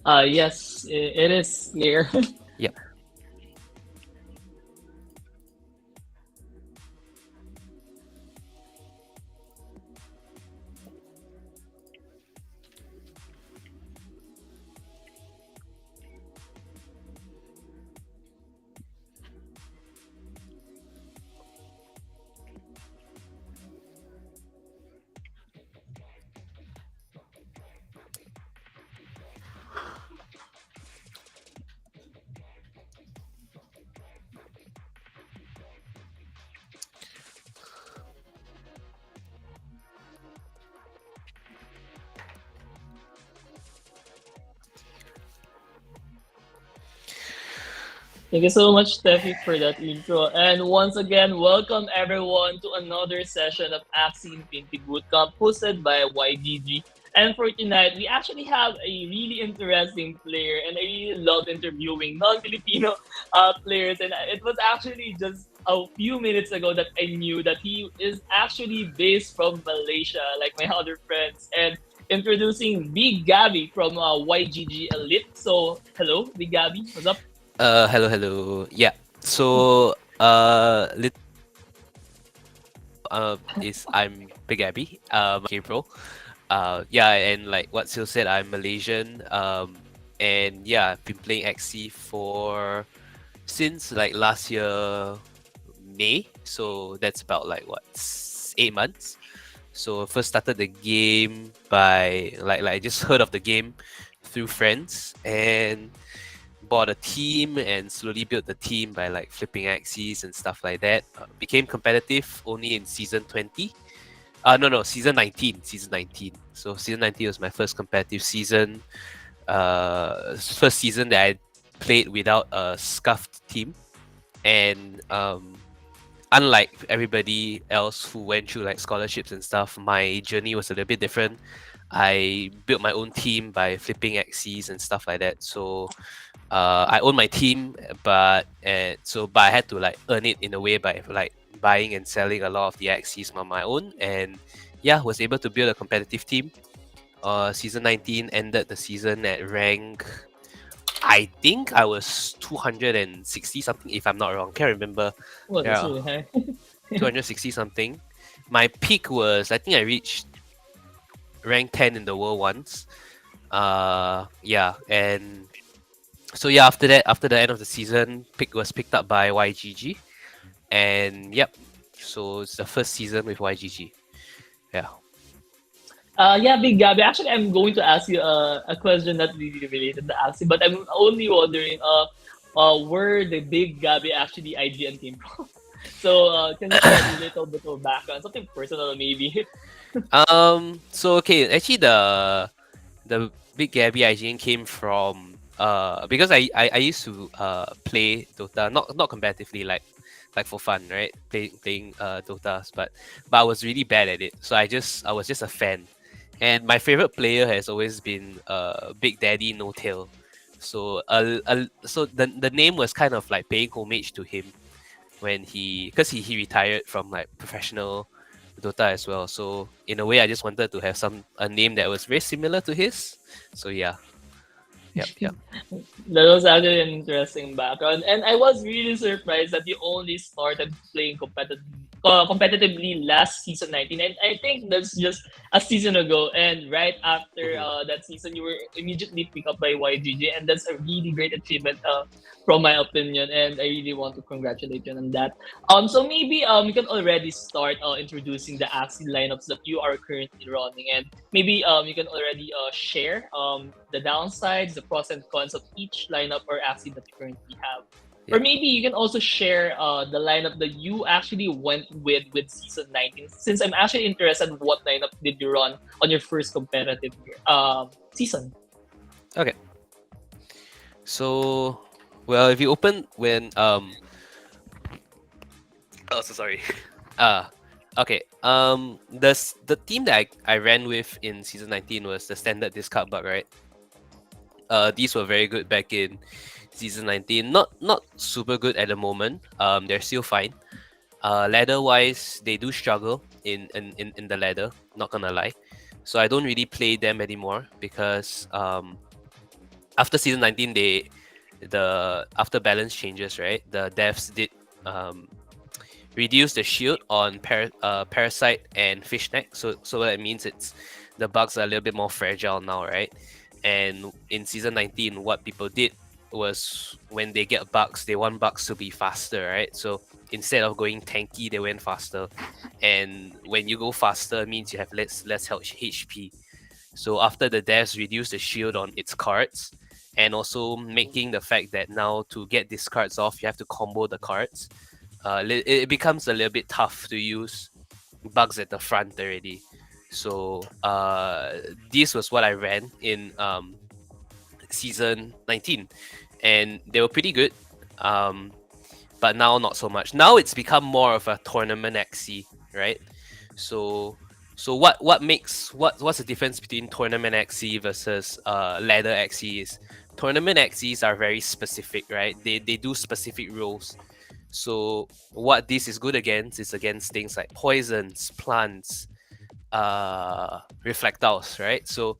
Yes, it is clear. Yep. Thank you so much, Steffi, for that intro. And once again, welcome everyone to another session of Axie Infinity Bootcamp hosted by YGG. And for tonight, we actually have a really interesting player, and I really love interviewing non-Filipino players. And it was actually just a few minutes ago that I knew that he is actually based from Malaysia, like my other friends. And introducing Big Gabby from YGG Elite. So, hello, Big Gabby. What's up? Hello, hello. Yeah. So, is I'm Big Abby. K-Pro. Yeah, and like what Sil said, I'm Malaysian. And yeah, I've been playing Axie for since like last year May. So that's about like what 8 months. So first started the game by like I just heard of the game through friends and bought a team and slowly built the team by like flipping axes and stuff like that. Became competitive only in season 20. No, season 19. Season 19. So season 19 was my first competitive season. First season that I played without a scuffed team. And unlike everybody else who went through like scholarships and stuff, my journey was a little bit different. I built my own team by flipping axes and stuff like that. So I own my team, but I had to like earn it in a way by like buying and selling a lot of the axes on my own, and yeah, was able to build a competitive team. Season 19 ended the season at rank. I think I was 260 something, if I'm not wrong. Can't remember. Well, that's Yeah, really high. 260 something. My peak was I think I reached rank 10 in the world once. Yeah, and so yeah, after the end of the season, pick was picked up by YGG, and yep, so it's the first season with YGG. Yeah. Yeah, Big Gabby. Actually, I'm going to ask you a question not really related to Axie, but I'm only wondering, where the Big Gabby actually IGN came from. So, can you share a little bit of background, something personal maybe? So okay, actually the big Gabby IGN came from because I used to play Dota, not competitively, like for fun, right? Playing Dotas, but I was really bad at it. So I was just a fan. And my favorite player has always been Big Daddy No Tail. So the name was kind of like paying homage to him when because he retired from like professional Dota as well. So in a way, I just wanted to have a name that was very similar to his. So yeah, yep. That was actually an interesting background, and I was really surprised that you only started playing competitively last season 19, and I think that's just a season ago. And right after Hmm. that season, you were immediately picked up by YGG, and that's a really great achievement, from my opinion. And I really want to congratulate you on that. So maybe you can already start introducing the Axie lineups that you are currently running, and maybe you can already share the downsides, the pros and cons of each lineup or Axie that you currently have. Or Yeah. maybe you can also share the lineup that you actually went with season 19. Since I'm actually interested, what lineup did you run on your first competitive season? Okay. So, well, if you open when oh, so sorry. Uh okay. The team that I ran with in season 19 was the standard discard bug, right? These were very good back in season 19. Not super good at the moment. They're still fine. Ladder wise, they do struggle in the ladder. Not gonna lie. So I don't really play them anymore because after season 19, the after balance changes, right? The devs did um, reduce the shield on parasite and fishneck. So what that means, it's the bugs are a little bit more fragile now, right? And in season 19, what people did was when they get bugs, they want bugs to be faster, right? So instead of going tanky, they went faster. And when you go faster, it means you have less health HP. So after the devs reduce the shield on its cards, and also making the fact that now to get these cards off, you have to combo the cards. It becomes a little bit tough to use bugs at the front already. So this was what I ran in season 19, and they were pretty good. But now not so much. Now it's become more of a tournament Axie, right? So what's the difference between tournament Axie versus ladder Axie is tournament Axies are very specific, right? They do specific rules. So what this is good against is against things like poisons, plants, reflectiles, right? So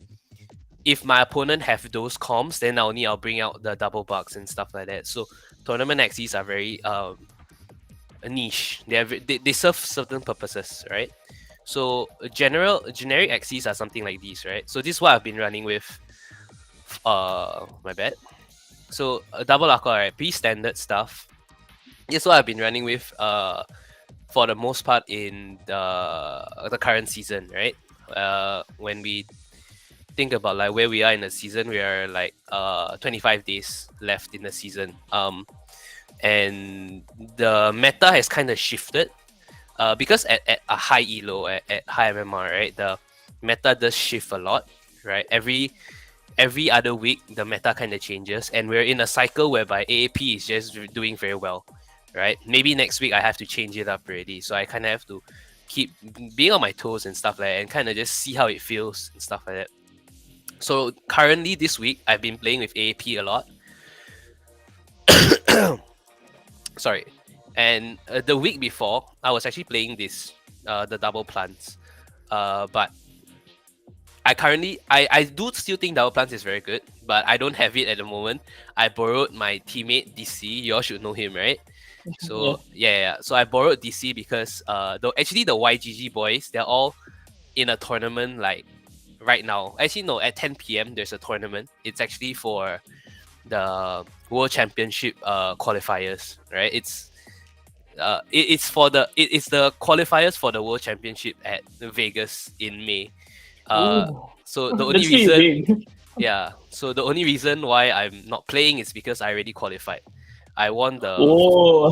if my opponent have those comms, then I'll bring out the double bugs and stuff like that. So tournament Axies are very niche. They serve certain purposes, right? So generic Axies are something like these, right? So this is what I've been running with. My bad. So double aqua, right? Pretty standard stuff. This is what I've been running with. For the most part in the current season, right? When we think about like where we are in the season, we are like 25 days left in the season. And the meta has kind of shifted. Because at a high elo, at high MMR, right? The meta does shift a lot, right? Every other week, the meta kind of changes, and we're in a cycle whereby AAP is just doing very well, right? Maybe next week I have to change it up already, so I kind of have to keep being on my toes and stuff like that, and kind of just see how it feels and stuff like that. So currently this week, I've been playing with AAP a lot. Sorry. And the week before, I was actually playing the double plants. But I do still think double plants is very good, but I don't have it at the moment. I borrowed my teammate DC. You all should know him, right? Yeah. So yeah. So I borrowed DC because actually the YGG boys, they're all in a tournament like right now. Actually no, at 10 p.m. there's a tournament. It's actually for the World Championship qualifiers, right? It's the qualifiers for the World Championship at Vegas in May. Ooh, So the only that's pretty reason, big. yeah. So the only reason why I'm not playing is because I already qualified. I won the Oh,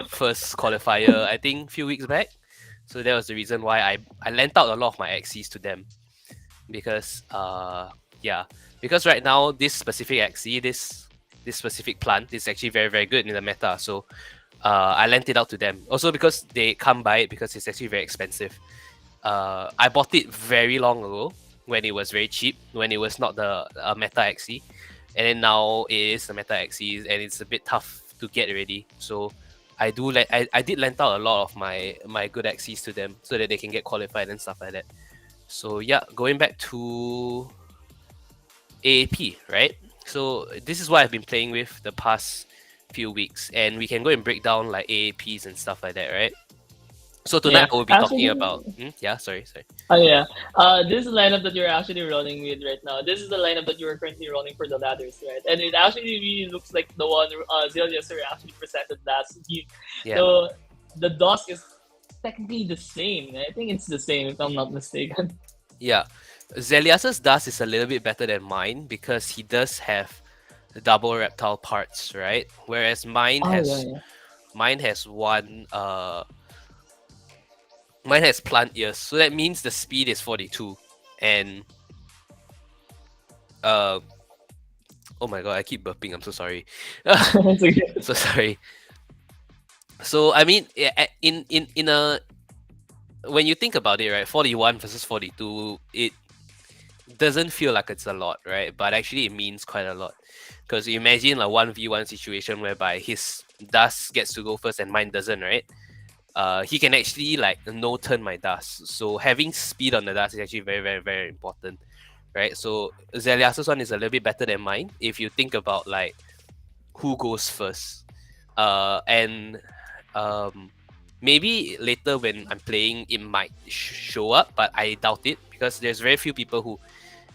first qualifier, I think, few weeks back. So that was the reason why I lent out a lot of my Axies to them, because because right now this specific Axie, this specific plant is actually very very good in the meta. So I lent it out to them. Also because they can't buy it because it's actually very expensive. I bought it very long ago when it was very cheap, when it was not the meta Axie, and then now it is the meta Axie, and it's a bit tough to get already. So I did lend out a lot of my good Axies to them so that they can get qualified and stuff like that. So yeah, going back to AAP, right? So this is what I've been playing with the past few weeks, and we can go and break down like AAPs and stuff like that, right? So yeah. tonight I will be talking Actually, about yeah, sorry. oh yeah. This lineup that you're actually running with right now. This is the lineup that you are currently running for the ladders, right? And it actually really looks like the one Zelia Sir actually presented last week. Yeah. So the DOS is technically the same. I think it's the same if I'm not mistaken. Yeah. Zelias's dust is a little bit better than mine because he does have the double reptile parts, right? Whereas Oh yeah, yeah. mine has mine has plant ears. So that means the speed is 42. And oh my god, I keep burping, I'm so sorry. It's okay. So sorry. So I mean in a when you think about it, right, 41 versus 42, it doesn't feel like it's a lot, right? But actually, it means quite a lot. Because imagine a 1v1 situation whereby his dust gets to go first and mine doesn't, right? He can actually like no turn my dust. So having speed on the dust is actually very, very, very important. right? So Zelias's one is a little bit better than mine if you think about like who goes first. And um, maybe later when I'm playing, it might show up, but I doubt it because there's very few people who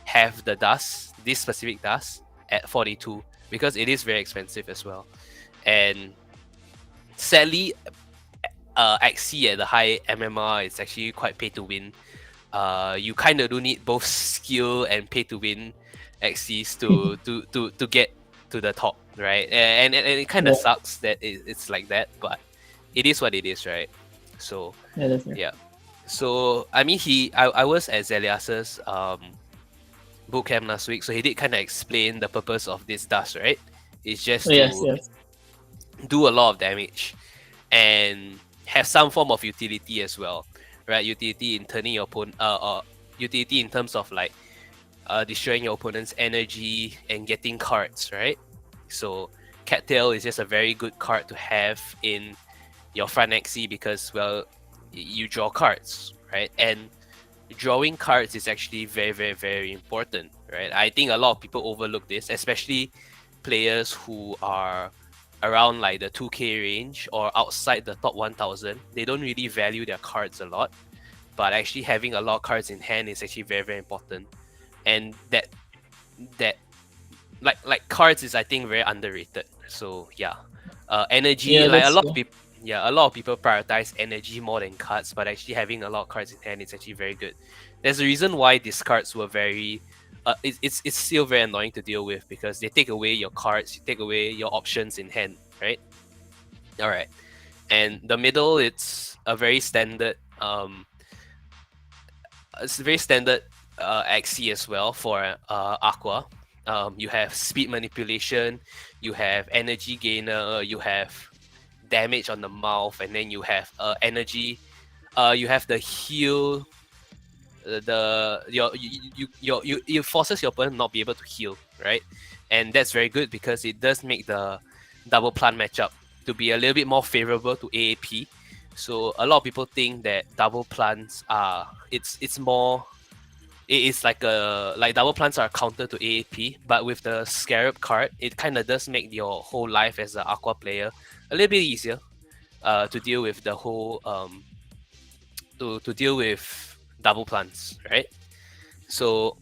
have the dust, this specific dust, at 42 because it is very expensive as well. And sadly, Axie at the high MMR is actually quite pay to win. You kind of do need both skill and pay to win Axies to get to the top, right? And it kind of Yeah, sucks that it's like that, but it is what it is, right? So yeah, that's right. yeah. So I mean, I was at Zelias's bootcamp last week, so he did kind of explain the purpose of this dust, right? It's Oh, just yes, to yes. do a lot of damage and have some form of utility as well, right? Utility in turning your opponent, utility in terms of like destroying your opponent's energy and getting cards, right? So Cattail is just a very good card to have in your front Axie because, well, you draw cards, right? And drawing cards is actually very, very, very important, right? I think a lot of people overlook this, especially players who are around like the 2K range or outside the top 1000. They don't really value their cards a lot, but actually having a lot of cards in hand is actually very, very important. And that like cards is, I think, very underrated. So yeah, energy, Yeah, like a that's lot of true. people, yeah, a lot of people prioritize energy more than cards, but actually having a lot of cards in hand is actually very good. There's a reason why these cards were very it's still very annoying to deal with because they take away your cards, you take away your options in hand, right? All right. And the middle, it's a very standard Axie as well for Aqua. You have speed manipulation, you have energy gainer, you have damage on the mouth, and then you have energy. You have the heal. The you forces your opponent not be able to heal, right? And that's very good because it does make the double plant matchup to be a little bit more favorable to AAP. So a lot of people think that double plants are it's more it is like double plants are a counter to AAP, but with the Scarab card, it kind of does make your whole life as an Aqua player a little bit easier to deal with the whole to deal with double plants, right? So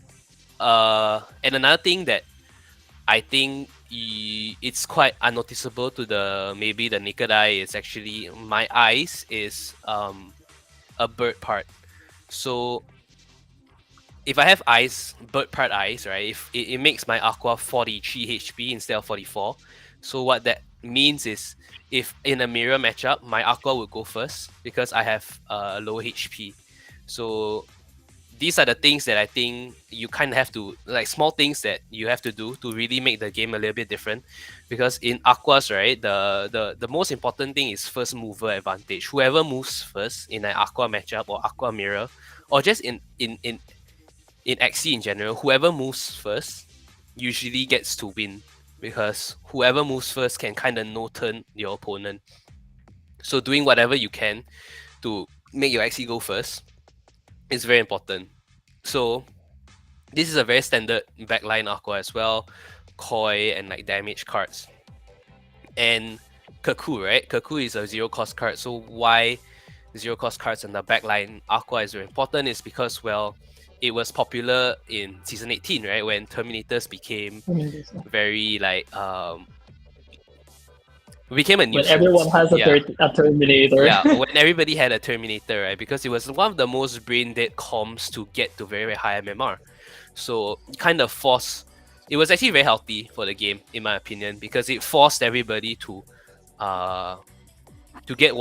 and another thing that I think it's quite unnoticeable to the maybe the naked eye is actually my eyes is a bird part. So if I have eyes, bird part eyes, right? If it makes my Aqua 43 HP instead of 44. So what that means is if in a mirror matchup, my Aqua will go first because I have low HP. So these are the things that I think you kind of have to like small things that you have to do to really make the game a little bit different. Because in Aquas, right, the most important thing is first mover advantage. Whoever moves first in an Aqua matchup or Aqua mirror, or just in Axie in general, whoever moves first usually gets to win because whoever moves first can kind of no turn your opponent. So doing whatever you can to make your Axie go first is very important. So this is a very standard backline Aqua as well, Koi and like damage cards. And Kaku, right? Kaku is a zero cost card. So why zero cost cards in the backline Aqua is very important is because, well, it was popular in season 18, right? When Terminators became I mean, this, very like became a when everyone nuisance. has Yeah. a Terminator. Yeah, when everybody had a Terminator, right? Because it was one of the most brain dead comms to get to very, very high MMR. So it kind of forced. It was actually very healthy for the game, in my opinion, because it forced everybody uh, to get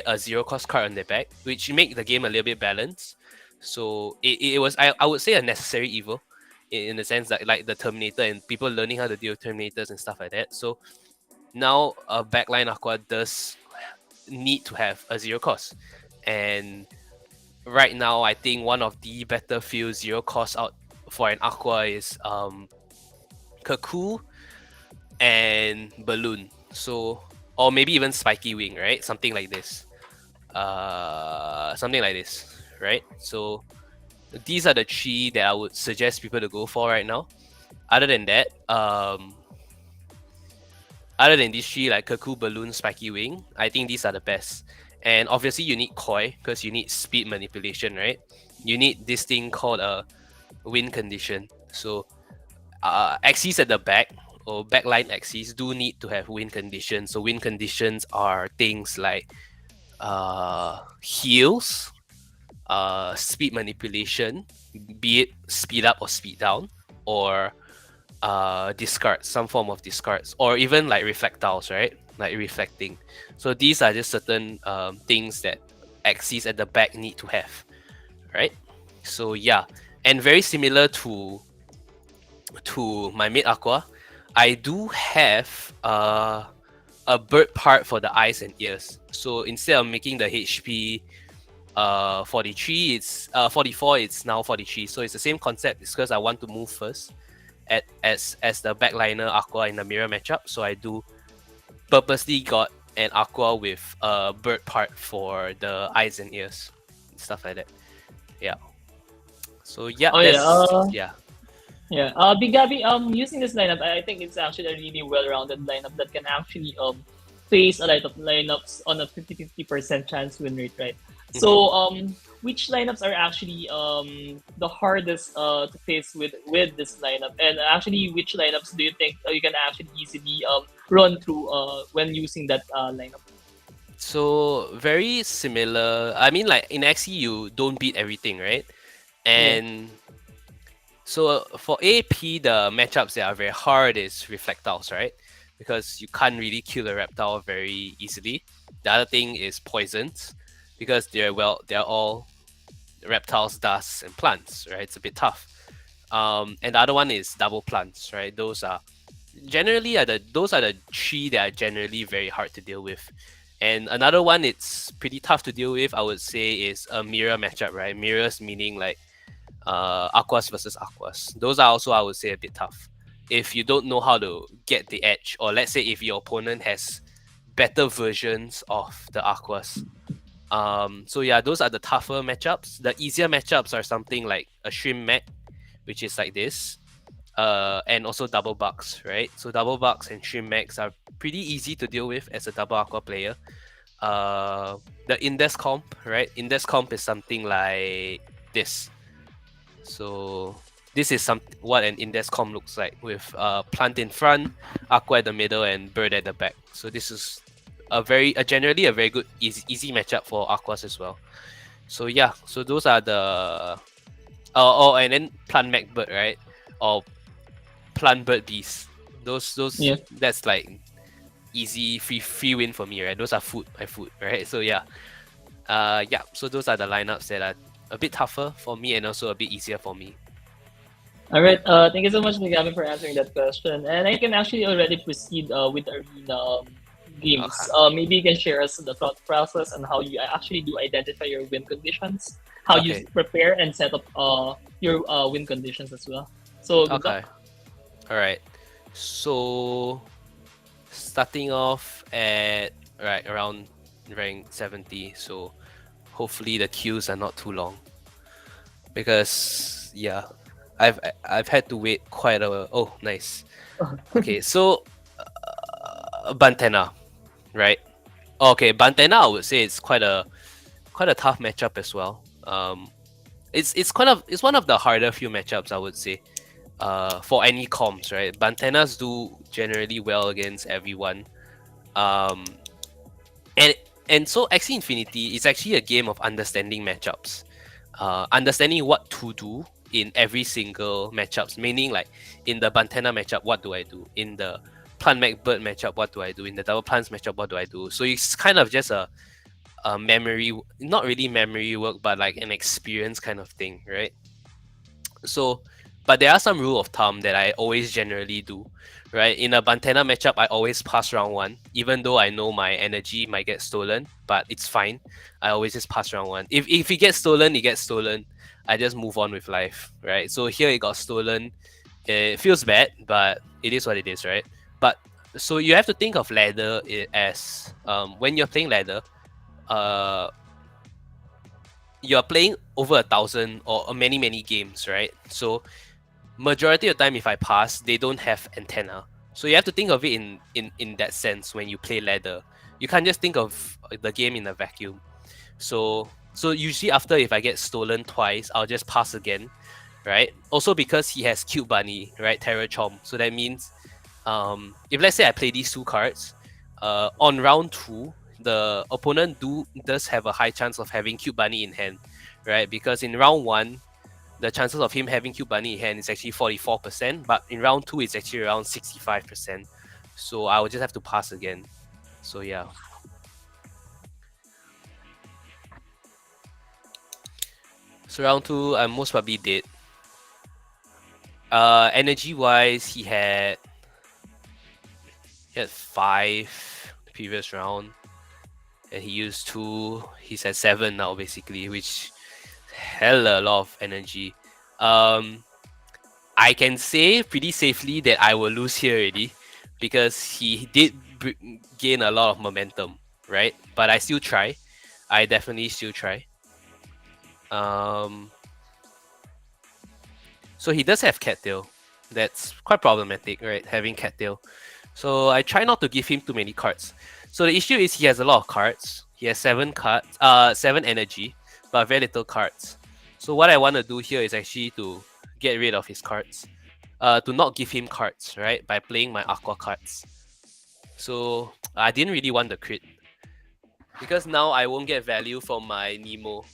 a zero cost card on their back, which make the game a little bit balanced. So it was I would say a necessary evil, in the sense that like the Terminator and people learning how to deal with Terminators and stuff like that. So now a backline Aqua does need to have a zero cost, and right now I think one of the better few zero cost out for an Aqua is Kaku and Balloon. So or maybe even Spiky Wing, right? Something like this. Something like this, right? So these are the three that I would suggest people to go for right now. Other than that, other than these three, like Cuckoo, Balloon, Spiky Wing, I think these are the best. And obviously, you need Koi because you need speed manipulation, right? You need this thing called a win condition. So, axes at the back or backline axes do need to have win conditions. So, win conditions are things like heals, speed manipulation, be it speed up or speed down, or discards, some form of discards, or even like reflectiles, right? Like reflecting. So these are just certain things that axes at the back need to have, right? So yeah, and very similar to my mid aqua, I do have a bird part for the eyes and ears. So instead of making the HP 43, it's 44, it's now 43. So it's the same concept. It's because I want to move first as the backliner aqua in the mirror matchup. So I do purposely got an aqua with a bird part for the eyes and ears, stuff like that. Yeah. So yeah, Oh yeah. that's yeah. Yeah, Big Gabby, using this lineup, I think it's actually a really well-rounded lineup that can actually face a lot of lineups on a 50-50% chance win rate, right? Mhm. So, which lineups are actually the hardest to face with this lineup, and actually, which lineups do you think you can actually easily run through when using that lineup? So very similar. I mean, like in Axie, you don't beat everything, right? Yeah. And so for AP, the matchups that are very hard is Reflectiles, right? Because you can't really kill a reptile very easily. The other thing is poisons, because they're all reptiles, dust, and plants, right? It's a bit tough. And the other one is double plants, right? Those are the three that are generally very hard to deal with. And another one it's pretty tough to deal with, I would say, is a mirror matchup, right? Mirrors meaning like aquas versus aquas. Those are also, I would say, a bit tough. If you don't know how to get the edge, or let's say if your opponent has better versions of the aquas. So yeah, those are the tougher matchups. The easier matchups are something like a shrimp mech, which is like this. And also double bugs, right? So double bugs and shrimp mechs are pretty easy to deal with as a double aqua player. The index comp, right? Index comp is something like this. So this is what an index comp looks like, with plant in front, aqua at the middle, and bird at the back. So this is generally a very good easy matchup for aquas as well. So yeah, so those are the and then plant mech bird, right? Or plant bird beast. Those Yeah. that's like easy free win for me, right? Those are my food, right? So yeah. Yeah, so those are the lineups that are a bit tougher for me and also a bit easier for me. All right. Thank you so much, Gavin, for answering that question. And I can actually already proceed with arena games. Okay. Maybe you can share us the thought process and how you actually do identify your win conditions, how you Okay. prepare and set up your win conditions as well. So good Okay. luck. All right. So starting off at right around rank 70. So hopefully the queues are not too long, because yeah, I've had to wait quite a. Oh, nice. Okay, so Bantena, right? Okay, Bantena, I would say it's quite a tough matchup as well. It's one of the harder few matchups, I would say. For any comps, right? Bantenas do generally well against everyone. Um, and and so Axie Infinity is actually a game of understanding matchups, understanding what to do in every single matchups. Meaning, like in the Bantena matchup, what do I do? In the Plant Mech Bird matchup, what do I do? In the Double Plants matchup, what do I do? So it's kind of just a memory, not really memory work, but like an experience kind of thing, right? So, but there are some rule of thumb that I always generally do, right? In a Bantena matchup, I always pass round one, even though I know my energy might get stolen, but it's fine. I always just pass round one. If it gets stolen, it gets stolen. I just move on with life, right? So here it got stolen. It feels bad, but it is what it is, right? But so you have to think of ladder as when you're playing ladder, uh you are playing over 1,000 or many games, right? So majority of the time, if I pass, they don't have antenna. So you have to think of it in that sense when you play ladder. You can't just think of the game in a vacuum. So usually after if I get stolen twice, I'll just pass again, right? Also because he has cute bunny, right? Terror Chomp. So that means if let's say I play these two cards, on round two, the opponent does have a high chance of having cute bunny in hand, right? Because in round one, the chances of him having cute bunny in hand is actually 44%, but in round two it's actually around 65%. So I will just have to pass again. So yeah. So round two, I'm most probably dead. Energy wise, he had 5 the previous round, and he used 2. He's at 7 now, basically, which hella a lot of energy. I can say pretty safely that I will lose here already, because he did gain a lot of momentum, right? But I still try. I definitely still try. Um, so he does have cattail. That's quite problematic, right? Having cattail. So I try not to give him too many cards. So the issue is he has a lot of cards. He has 7 energy, but very little cards. So what I want to do here is actually to get rid of his cards. To not give him cards, right? By playing my aqua cards. So I didn't really want the crit, because now I won't get value from my Nemo.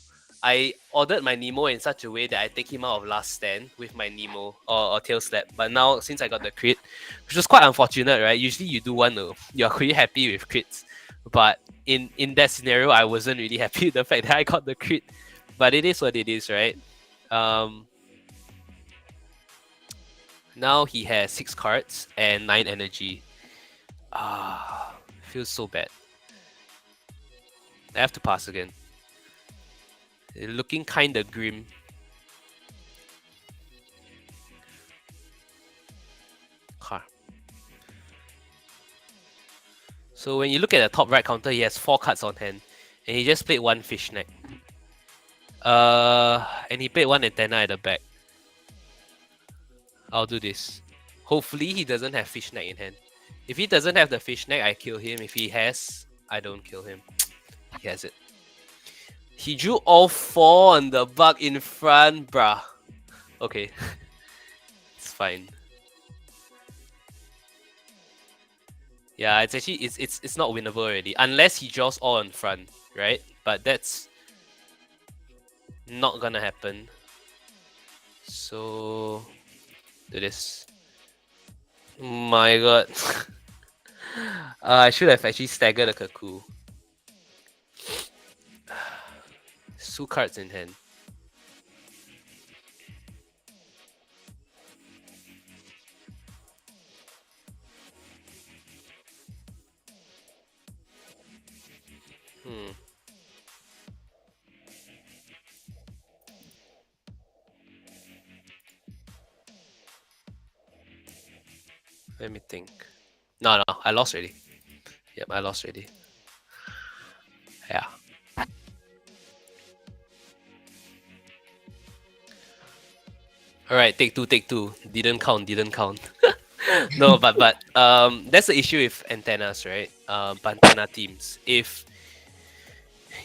I ordered my Nemo in such a way that I take him out of last stand with my Nemo or tail slap. But now since I got the crit, which was quite unfortunate, right? Usually you do want to, you're pretty happy with crits. But in that scenario, I wasn't really happy with the fact that I got the crit. But it is what it is, right? Um Now he has 6 cards and 9 energy. Feels so bad. I have to pass again. Looking kinda grim. Huh. So when you look at the top right counter, he has 4 cards on hand, and he just played 1 fishnet. And he played 1 antenna at the back. I'll do this. Hopefully he doesn't have fishnet in hand. If he doesn't have the fishnet, I kill him. If he has, I don't kill him. He has it. He drew all 4 on the bug in front, bruh. Okay. It's fine. Yeah, it's actually it's not winnable already. Unless he draws all in front, right? But that's not gonna happen. So do this. My god. I should have actually staggered a Kaku. 2 cards in hand. Hmm. Let me think. No, I lost already. Yep, I lost already. Yeah. Alright, take two. Didn't count. No, but that's the issue with antennas, right? Antenna teams. If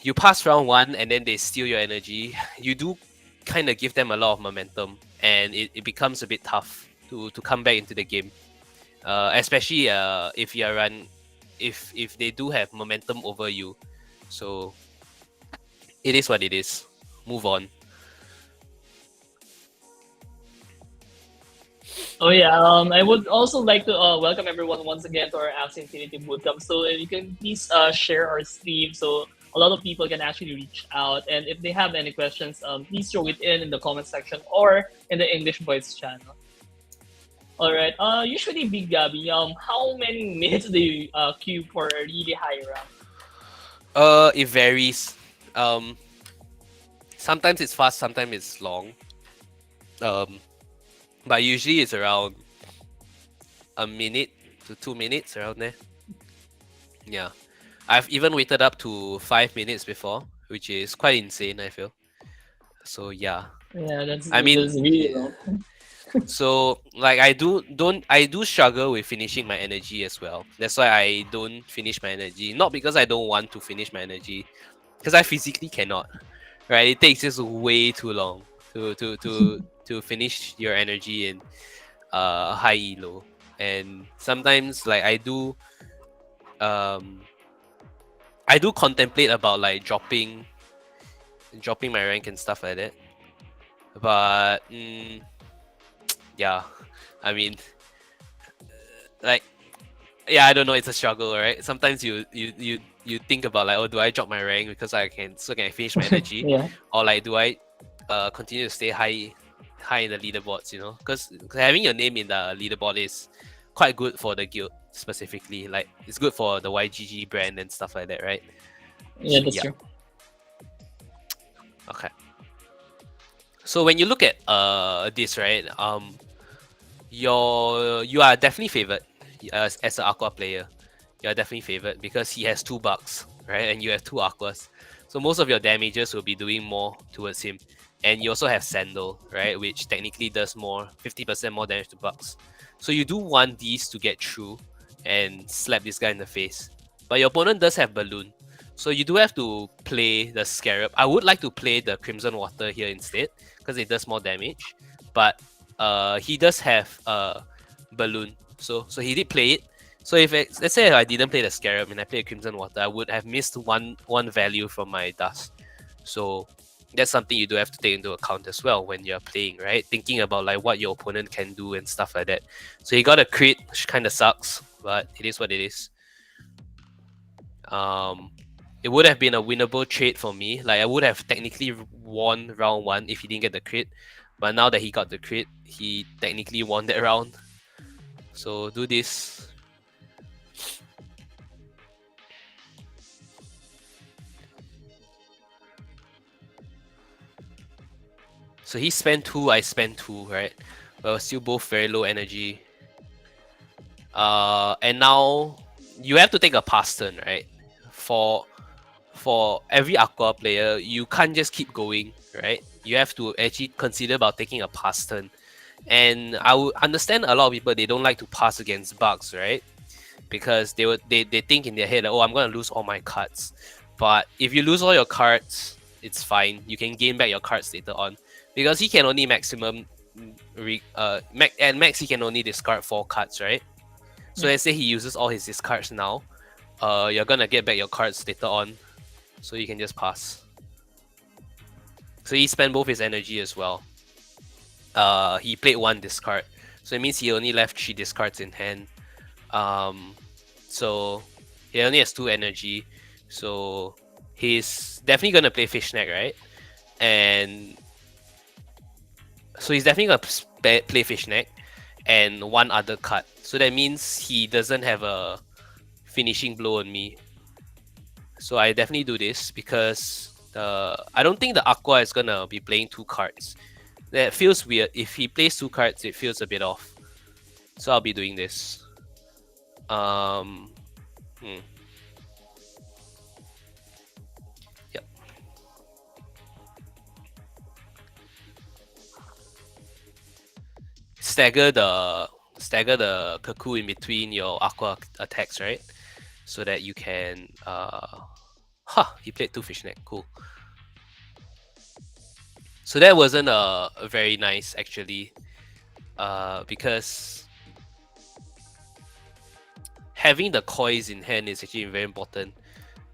you pass round 1 and then they steal your energy, you do kind of give them a lot of momentum, and it becomes a bit tough to come back into the game. Especially if you run, if they do have momentum over you. So it is what it is. Move on. Oh yeah, I would also like to welcome everyone once again to our Axie Infinity Bootcamp. So you can please share our stream so a lot of people can actually reach out. And if they have any questions, please throw it in the comment section or in the English voice channel. All right. Usually, Big Gabby, how many minutes do you queue for a really high rank? It varies. Um, Sometimes it's fast, sometimes it's long. Um, but usually it's around a minute to 2 minutes around there. Yeah, I've even waited up to 5 minutes before, which is quite insane, I feel. So yeah, Yeah, I that's mean, really yeah. long. So like I do struggle with finishing my energy as well. That's why I don't finish my energy. Not because I don't want to finish my energy, because I physically cannot. Right? It takes just way too long to finish your energy in high elo. And sometimes like um I do contemplate about like dropping my rank and stuff like that. But yeah, I mean like yeah, I don't know. It's a struggle, right? Sometimes you think about like, oh, do I drop my rank because can I finish my energy, Yeah. or like do I continue to stay high in the leaderboards? Because having your name in the leaderboard is quite good for the guild specifically. Like it's good for the YGG brand and stuff like that, right? Yeah, So that's yeah, true. okay. So when you look at this, right, you are definitely favored as an aqua player. You are definitely favored because he has two bucks, right? And you have two aquas. So most of your damages will be doing more towards him. And you also have Sandal, right? Which technically does more, 50% more damage to bucks. So you do want these to get through and slap this guy in the face. But your opponent does have Balloon. So you do have to play the Scarab. I would like to play the Crimson Water here instead because it does more damage. But he does have Balloon. So he did play it. So let's say if I didn't play the Scarab and I played Crimson Water, I would have missed one value from my dust. So that's something you do have to take into account as well when you're playing, right? Thinking about like what your opponent can do and stuff like that. So he got a crit, which kind of sucks, but it is what it is. Um, it would have been a winnable trade for me. Like I would have technically won round one if he didn't get the crit, but now that he got the crit, he technically won that round. So do this. So he spent two, I spent two, right? But we're still both very low energy. And now you have to take a pass turn, right? For for every aqua player, you can't just keep going, right? You have to actually consider about taking a pass turn. And I would understand a lot of people they don't like to pass against bugs, right? Because they think in their head, like, oh, I'm gonna lose all my cards. But if you lose all your cards, it's fine. You can gain back your cards later on. Because he can only max he can only discard 4 cards, right? So Yeah. let's say he uses all his discards now. You're gonna get back your cards later on, so you can just pass. So he spent both his energy as well. He played 1 discard, so it means he only left 3 discards in hand. Um, so he only has 2 energy. So he's definitely gonna play Fishneck, right? And so he's definitely gonna play Fishneck and 1 other card. So that means he doesn't have a finishing blow on me. So I definitely do this because I don't think the Aqua is gonna be playing 2 cards. That feels weird. If he plays 2 cards, it feels a bit off. So I'll be doing this. Um, hmm. Yep. Stagger the Kaku in between your Aqua attacks, right? So that you can he played 2 Fishnet. Cool. So that wasn't a very nice actually. Because having the coins in hand is actually very important.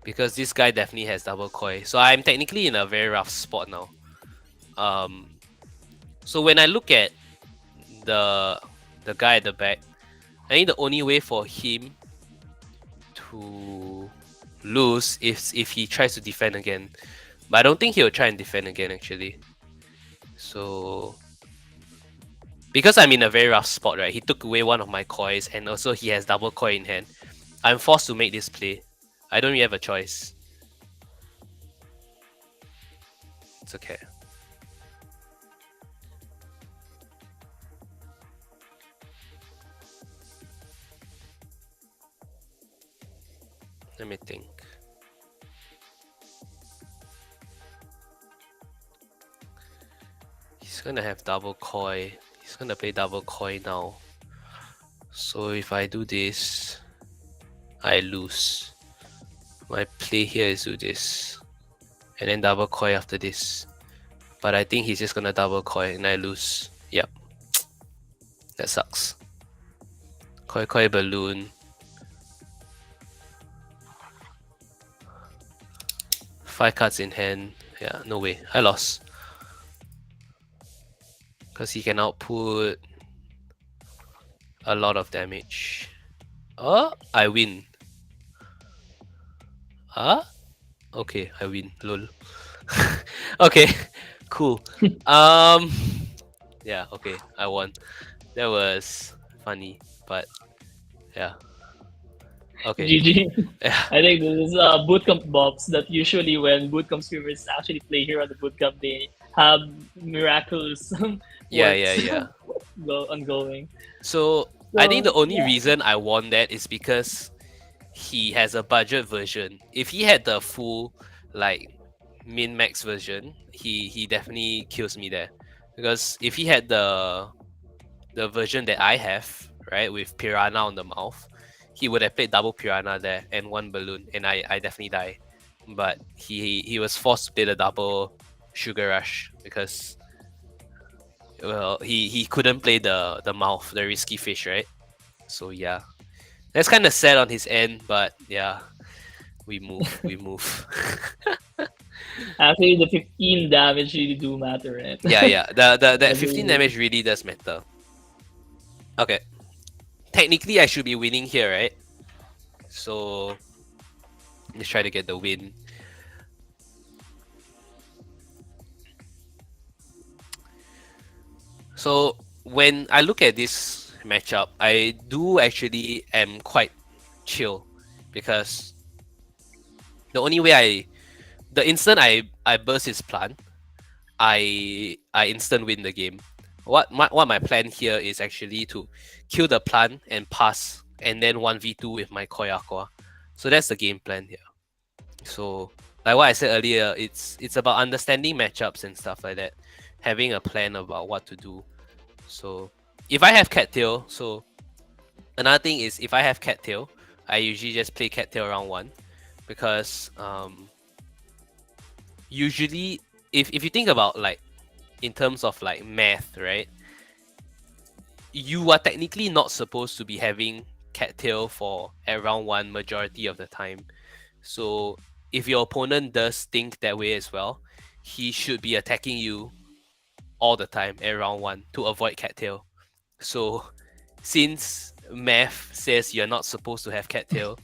Because this guy definitely has double koi. So I'm technically in a very rough spot now. Um so when I look at the guy at the back, I think the only way for him to lose is if he tries to defend again. But I don't think he'll try and defend again actually. So because I'm in a very rough spot, right? He took away one of my coins and also he has double coin in hand. I'm forced to make this play. I don't really have a choice. It's okay. Let me think. He's gonna have double koi. He's gonna play double koi now. So if I do this, I lose. My play here is do this. And then double koi after this. But I think he's just gonna double koi and I lose. Yep. That sucks. Koi koi balloon. 5 cards in hand. Yeah, no way. I lost. Because he can output a lot of damage. Oh, I win. Okay, I win. Lol. Okay, cool. Yeah, okay, I won. That was funny, but yeah. Okay. GG. Yeah, I think this is bootcamp bobs that usually when bootcamp streamers actually play here on the bootcamp, they have miraculous yeah, works yeah. ongoing. So I think So the only yeah, reason I won that is because he has a budget version. If he had the full like min max version, he definitely kills me there. Because if he had the version that I have, right, with piranha on the mouth, he would have played double piranha there and one balloon, and I definitely die. But he was forced to play the double sugar rush because well he couldn't play the mouth, the risky fish, right? So yeah, that's kind of sad on his end, but yeah, we move. actually the 15 damage really do matter, right? Yeah. The that 15 Every- damage really does matter. Okay, technically I should be winning here, right? So let's try to get the win. So when I look at this matchup, I do actually am quite chill because the only way the instant I burst his plant, I instant win the game. What my plan here is actually to kill the plant and pass, and then 1v2 with my Koi Aqua. So that's the game plan here. So like what I said earlier, it's about understanding matchups and stuff like that, having a plan about what to do. So if I have cattail, so another thing is if I have cattail, I usually just play cattail round one because usually if you think about like in terms of like math, right? You are technically not supposed to be having cattail for at round one majority of the time. So if your opponent does think that way as well, he should be attacking you all the time at round one to avoid cattail. So since math says you're not supposed to have cattail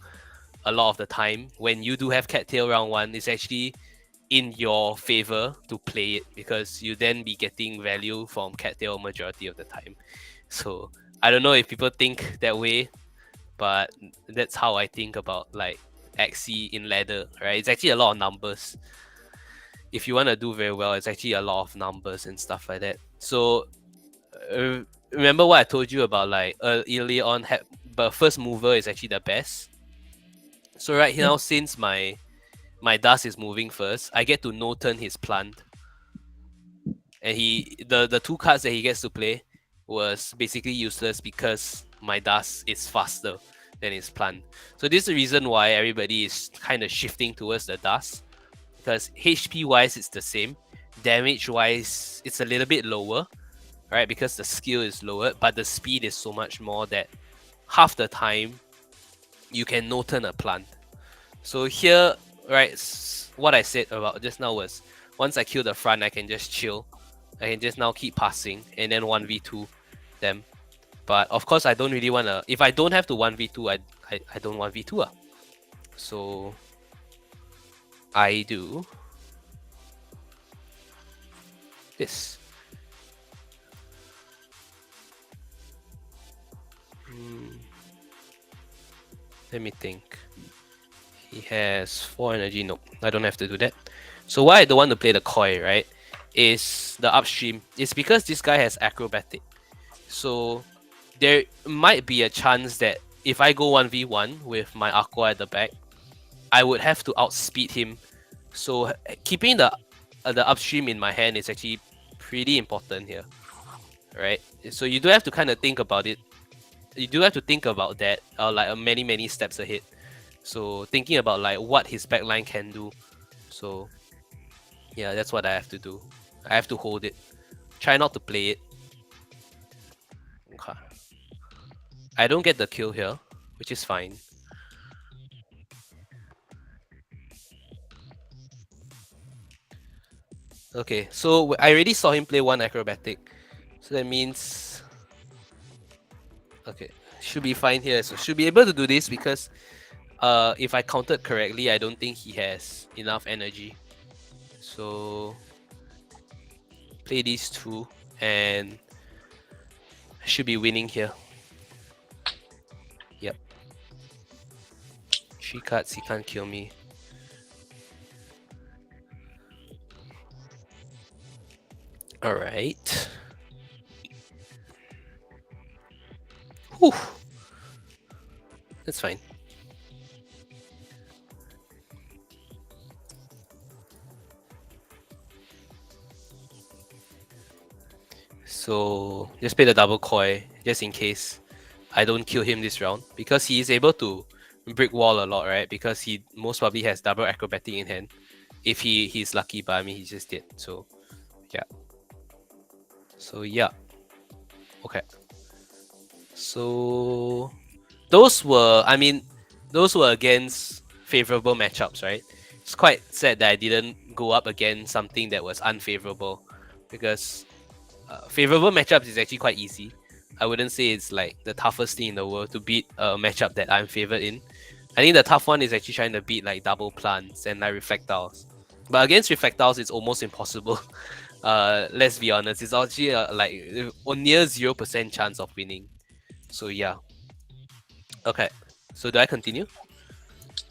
a lot of the time, when you do have cattail round one, it's actually in your favor to play it because you then be getting value from cattail majority of the time. So I don't know if people think that way, but that's how I think about like Axie in ladder, right? It's actually a lot of numbers. If you want to do very well, it's actually a lot of numbers and stuff like that. So remember what I told you about like early on, but first mover is actually the best. So right now, since my dust is moving first, I get to no turn his plant, and the 2 cards that he gets to play was basically useless because my dust is faster than his plant. So this is the reason why everybody is kind of shifting towards the dust, because HP wise it's the same, damage wise it's a little bit lower, right? Because the skill is lower, but the speed is so much more that half the time you can no turn a plant. So here, right, what I said about just now was once I kill the front, I can just chill. I can just now keep passing and then 1v2 them. But of course, I don't really want to. If I don't have to 1v2, I don't 1v2. So I do this. Let me think. He has 4 energy. Nope, I don't have to do that. So why I don't want to play the Koi, right, is the upstream. It's because this guy has acrobatic. So there might be a chance that if I go 1v1 with my Aqua at the back, I would have to outspeed him. So keeping the upstream in my hand is actually pretty important here, right? So you do have to kind of think about it. You do have to think about that, like many steps ahead. So thinking about like what his backline can do. So yeah, that's what I have to do. I have to hold it. Try not to play it. Okay. I don't get the kill here, which is fine. Okay, so I already saw him play one acrobatic. So that means okay, should be fine here. So should be able to do this because if I counted correctly, I don't think he has enough energy. So play these two and I should be winning here. Yep. 3 cards, he can't kill me. Alright. Whew. That's fine. So just play the double koi just in case I don't kill him this round because he is able to brick wall a lot, right? Because he most probably has double acrobatic in hand. If he's lucky, but I mean he just did. So yeah. So yeah. Okay. So those were against favorable matchups, right? It's quite sad that I didn't go up against something that was unfavorable because favorable matchups is actually quite easy. I wouldn't say it's like the toughest thing in the world to beat a matchup that I'm favored in. I think the tough one is actually trying to beat like double plants and like reflectiles. But against reflectiles, it's almost impossible. Let's be honest, it's actually like a near 0% chance of winning. So yeah. Okay. So do I continue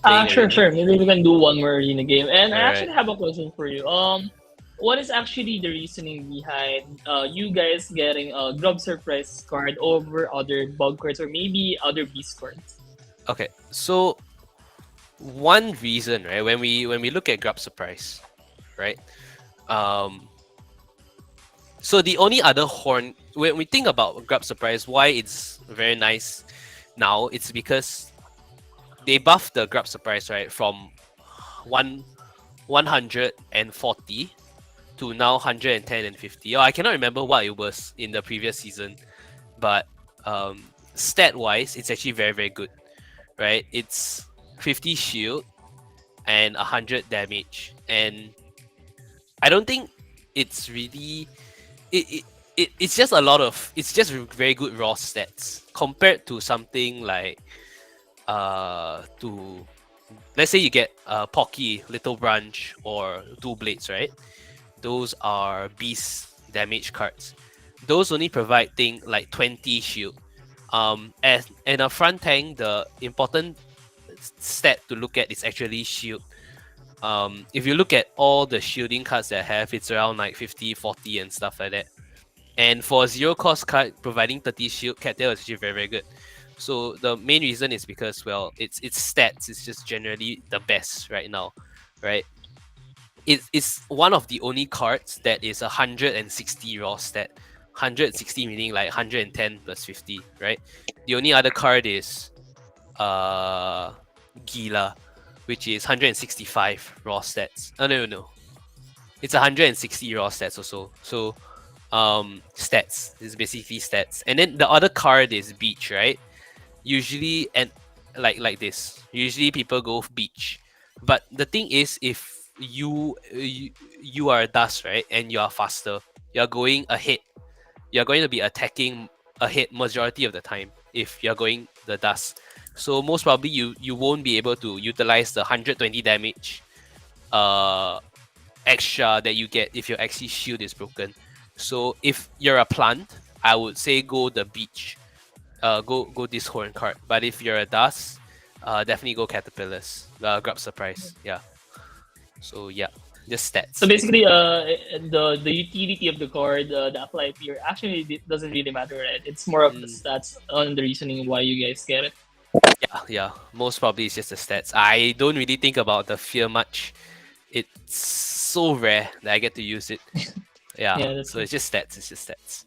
playing Sure, arena? sure. Maybe we can do one more arena game. And I All right. actually have a question for you. What is actually the reasoning behind you guys getting a Grub Surprise card over other bug cards or maybe other beast cards? Okay. So one reason, right, when we look at grub surprise, right? Um so the only other horn when we think about grub surprise, why it's very nice now, it's because they buffed the grub surprise, right, from 140 to now 110 and 50. Oh, I cannot remember what it was in the previous season, but stat wise, it's actually very good, right? It's 50 shield and 100 damage, and I don't think it's really it, it's just a lot of it's just very good raw stats compared to something like to let's say you get Pocky, Little Branch, or Dual Blades, right? Those are beast damage cards. Those only provide thing like 20 shield. And a front tank, the important stat to look at is actually shield. If you look at all the shielding cards that I have, it's around like 50, 40 and stuff like that. And for a zero cost card providing 30 shield, Cattail is actually very good. So the main reason is because, well, its stats is just generally the best right now, right? It's one of the only cards that is 160 raw stat. 160 meaning like 110 plus 50, right? The only other card is Gila, which is 165 raw stats. Oh no. It's 160 raw stats also. So stats. It's basically stats. And then the other card is Beach, right? Usually and like this. Usually people go beach. But the thing is if you are a dust, right? And you are faster. You're going ahead. You're going to be attacking ahead majority of the time if you're going the dust. So most probably you won't be able to utilize the 120 damage extra that you get if your Axie shield is broken. So if you're a plant, I would say go the beach. Go this horn card. But if you're a dust, definitely go caterpillars. Grab surprise. Yeah. So yeah, just So stats basically, basically. the utility of the card, the apply fear, actually doesn't really matter, right? It's more of the Mm, stats on the reasoning why you guys get it. yeah. Most probably it's just the stats. I don't really think about the fear much. It's so rare that I get to use it. Yeah, Yeah, that's so true. it's just stats. It's just stats.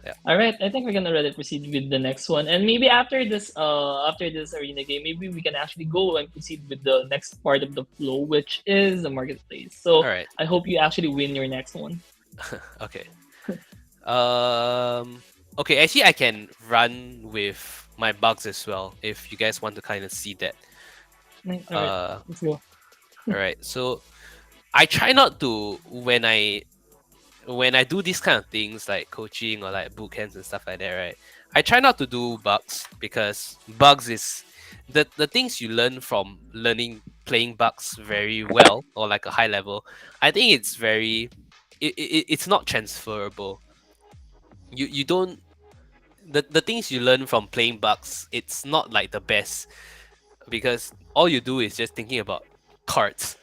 Yeah. All right, I think we're gonna ready proceed with the next one, and maybe after this arena game, maybe we can actually go and proceed with the next part of the flow, which is the marketplace. All So right. I hope you actually win your next one. Okay. Um. Okay. Actually, I can run with my bugs as well if you guys want to kind of see that. All right, Uh. let's go. All right. So I try not to when I do these kind of things like coaching or like boot camps and stuff like that, right? I try not to do bugs because bugs is the things you learn from learning playing bugs very well or like a high level. I think it's very it's not transferable. You don't the things you learn from playing bugs. It's not like the best because all you do is just thinking about cards.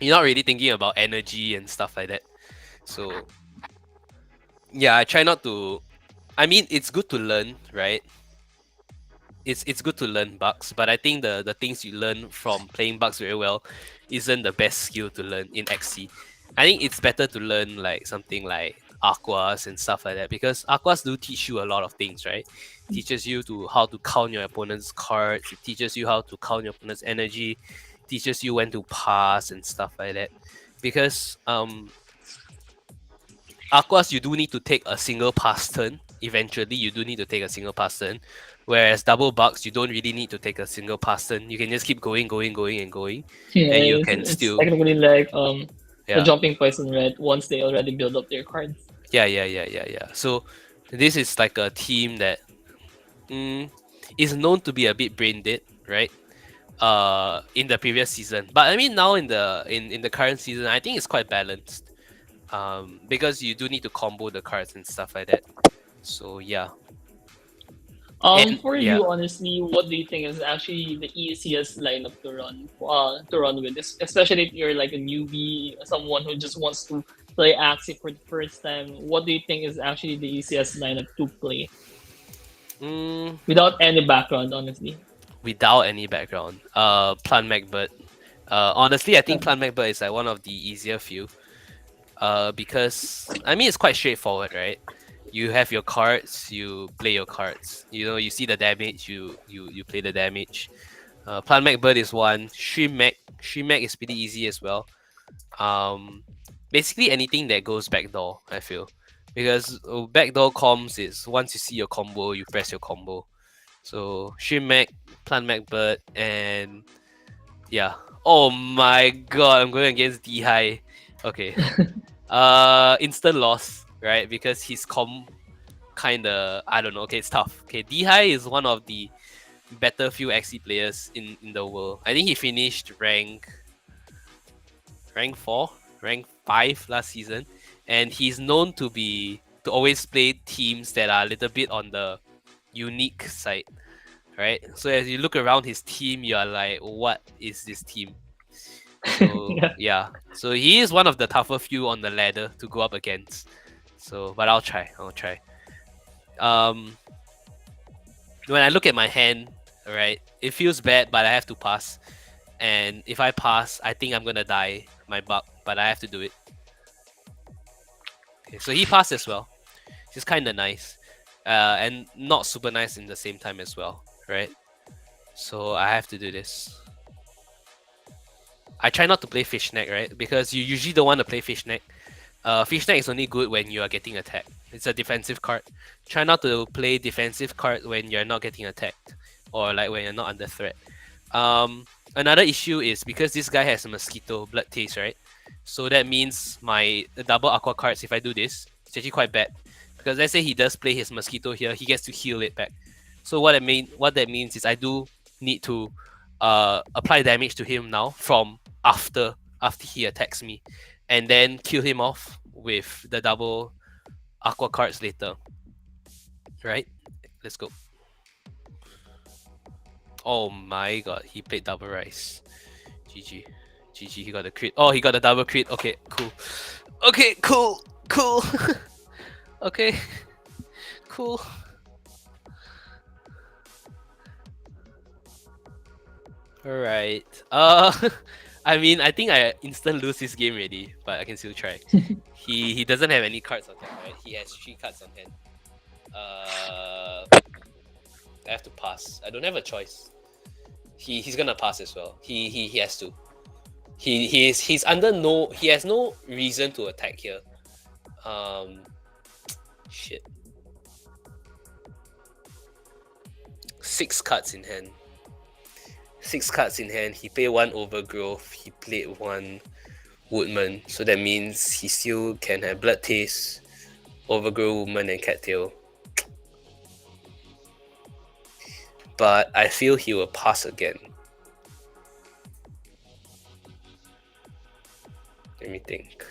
You're not really thinking about energy and stuff like that. So yeah, I try not to. I mean, it's good to learn, right? It's good to learn bugs, but I think the things you learn from playing bugs very well isn't the best skill to learn in XC. I think it's better to learn like something like aquas and stuff like that because aquas do teach you a lot of things, right? Teaches you to how to count your opponent's cards. It teaches you how to count your opponent's energy. Teaches you when to pass and stuff like that. Because Aquas, you do need to take a single pass turn. Eventually, you do need to take a single pass turn. Whereas double bucks, you don't really need to take a single pass turn. You can just keep going, going, going, and going, and Yeah, you it's, can it's still, technically like the yeah, jumping poison, right? Once they already build up their cards. yeah. So this is like a team that mm, is known to be a bit brain dead, right? In the previous season, but I mean now in the current season, I think it's quite balanced. Because you do need to combo the cards and stuff like that. So yeah, and For yeah. you, honestly, what do you think is actually the easiest lineup to run with? Especially if you're like a newbie, someone who just wants to play Axie for the first time. What do you think is actually the easiest lineup to play Mm, without any background? Honestly, without any background. Plant Macbeth. Honestly, I think um, Plant Macbeth is like one of the easier few. Because I mean it's quite straightforward, right? You have your cards, you play your cards. You know, you see the damage, you play the damage. Plant Macbeth is one. Stream Mac is pretty easy as well. Um, Basically anything that goes backdoor, I feel, because backdoor comms is once you see your combo, you press your combo. So Stream Mac, Plant Macbeth, and yeah. Oh my god, I'm going against D High. Okay. Instant loss, right? Because his kinda I don't know. Okay, it's tough. Okay, D High is one of the better few XC players in the world. I think he finished rank four, rank five last season, and he's known to always play teams that are a little bit on the unique side, right? So as you look around his team, you are like, what is this team? So yeah. yeah, so he is one of the tougher few on the ladder to go up against. So, but I'll try. I'll try. Um, when I look at my hand, right, it feels bad, but I have to pass. And if I pass, I think I'm gonna die my buck, but I have to do it. Okay, so he passed as well. He's kind of nice, and not super nice in the same time as well, right? So I have to do this. I try not to play fishneck, right? Because you usually don't want to play fishneck. Fishneck is only good when you are getting attacked. It's a defensive card. Try not to play defensive card when you're not getting attacked, or like when you're not under threat. Another issue is because this guy has a mosquito blood taste, right? So that means my double aqua cards. If I do this, it's actually quite bad because let's say he does play his mosquito here, he gets to heal it back. So what that means is I do need to apply damage to him now from after he attacks me, and then kill him off with the double aqua cards later. Right? Let's go. Oh my god, he played double rice. GG. GG, he got a crit. Oh, he got a double crit. Okay, cool. Okay, cool. Cool. Okay, cool. Alright. I mean, I think I instant lose this game already, but I can still try. He doesn't have any cards on hand, right? He has 3 cards on hand. I have to pass. I don't have a choice. He's gonna pass as well. He has to. He's under no. He has no reason to attack here. Um, shit. 6 cards in hand. 6 cards in hand. He played 1 Overgrowth. He played 1 Woodman. So that means he still can have Blood Taste, Overgrowth, Woodman, and Cattail. But I feel he will pass again. Let me think.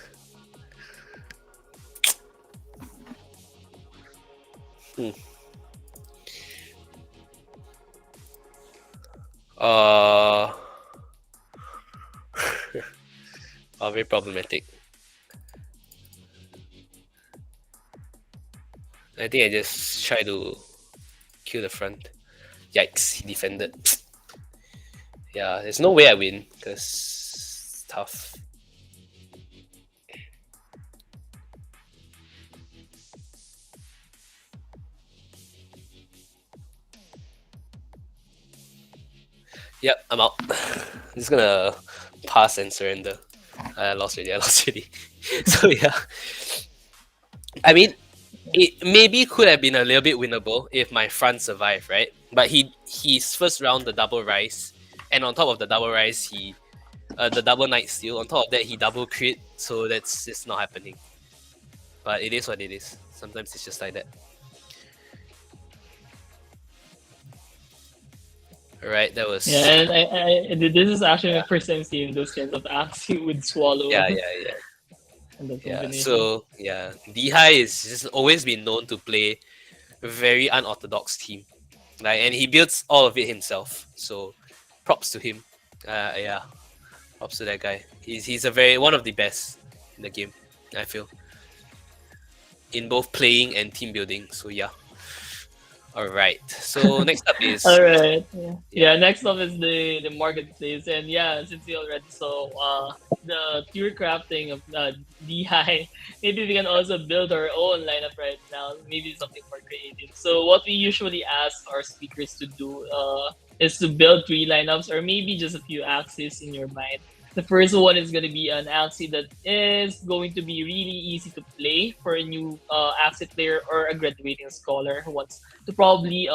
Uh, very problematic. I think I just try to kill the front. Yikes, he defended. Yeah, there's no way I win because it's tough. Yep, I'm out. I'm just gonna pass and surrender. I lost already. So yeah. I mean, it maybe could have been a little bit winnable if my front survived, right? But his first round the double rise, and on top of the double rise, he the double knight steal. On top of that, he double crit, so that's just not happening. But it is what it is. Sometimes it's just like that. Alright, that was Yeah, and this is actually my first time seeing those kinds of Axie with Swallow. yeah. And the Yeah, combination. so yeah, Dehigh is just always been known to play a very unorthodox team, like, and he builds all of it himself. So, props to him. Yeah, props to that guy. He's a very one of the best in the game. I feel in both playing and team building. So yeah. All right. So next up is All right. Yeah. Next up is the marketplace, and yeah, since we already saw the pure crafting of DI, maybe we can also build our own lineup right now. Maybe something more creative. So what we usually ask our speakers to do is to build 3 lineups, or maybe just a few axes in your mind. The first one is going to be an Axie that is going to be really easy to play for a new Axie player or a graduating scholar who wants to probably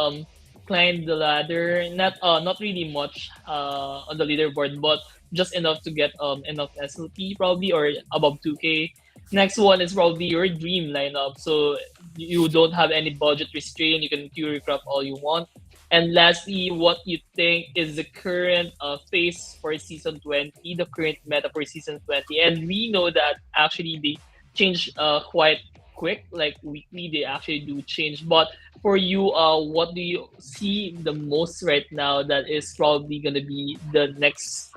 climb the ladder. Not really much on the leaderboard, but just enough to get enough SLP probably, or above 2K. Next one is probably your dream lineup. So you don't have any budget restraint. You can theory craft all you want. And lastly, what you think is the current phase for season 20, the current meta for season 20. And we know that actually they change quite quick, like weekly, they actually do change. But for you, what do you see the most right now that is probably going to be the next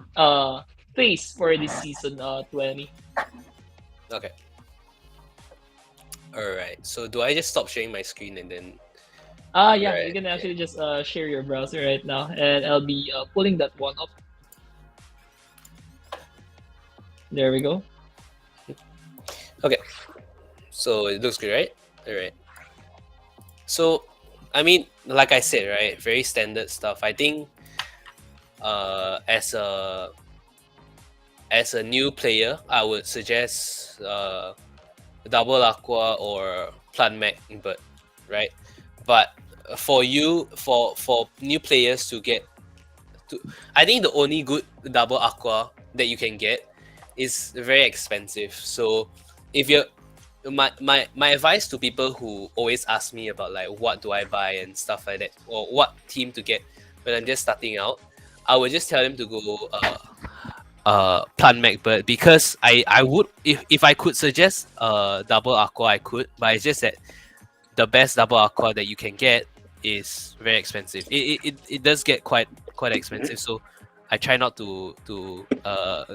phase for this season 20? okay. All right. So do I just stop sharing my screen and then? Yeah, Right, you can actually just share your browser right now, and I'll be pulling that one up. There we go. Okay. So it looks good, right? All right. So, I mean, like I said, right, very standard stuff. I think, as a new player, I would suggest double aqua or plant mag but right. But for new players to get to, I think the only good double aqua that you can get is very expensive. So if you're my advice to people who always ask me about like what do I buy and stuff like that, or what team to get when I'm just starting out, I would just tell them to go plant Macbird, because I would, if I could suggest double aqua, I could, but it's just that the best double aqua that you can get is very expensive. It does get quite expensive, so I try not to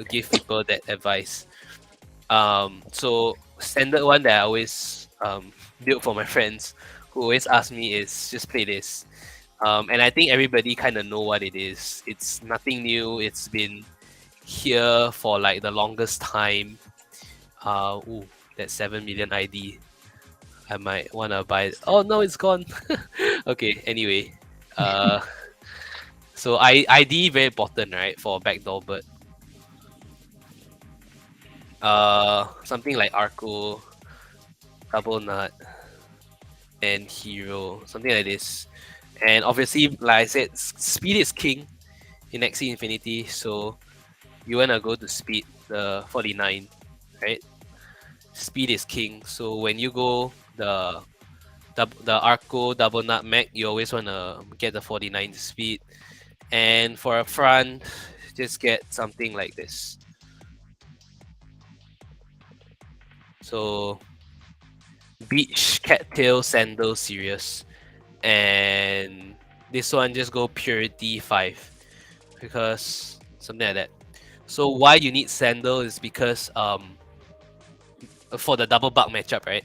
give people that advice. So standard one that I always build for my friends who always ask me is just play this. And I think everybody kind of know what it is. It's nothing new. It's been here for like the longest time. Ooh, that 7 million ID. I might wanna buy it. Oh no, it's gone. Okay, anyway. Uh so ID very important, right? For backdoor, but something like Arco, Double Nut, and Hero, something like this. And obviously, like I said, speed is king in Axie Infinity, so you wanna go to speed, the 49, right? Speed is king. So when you go the Arco Double Nut Mech, you always wanna get the 49 speed. And for a front, just get something like this. So Beach, Cattail, Sandal, Sirius. And this one just go Purity 5. Because something like that. So why you need Sandal is because for the double bug matchup, right?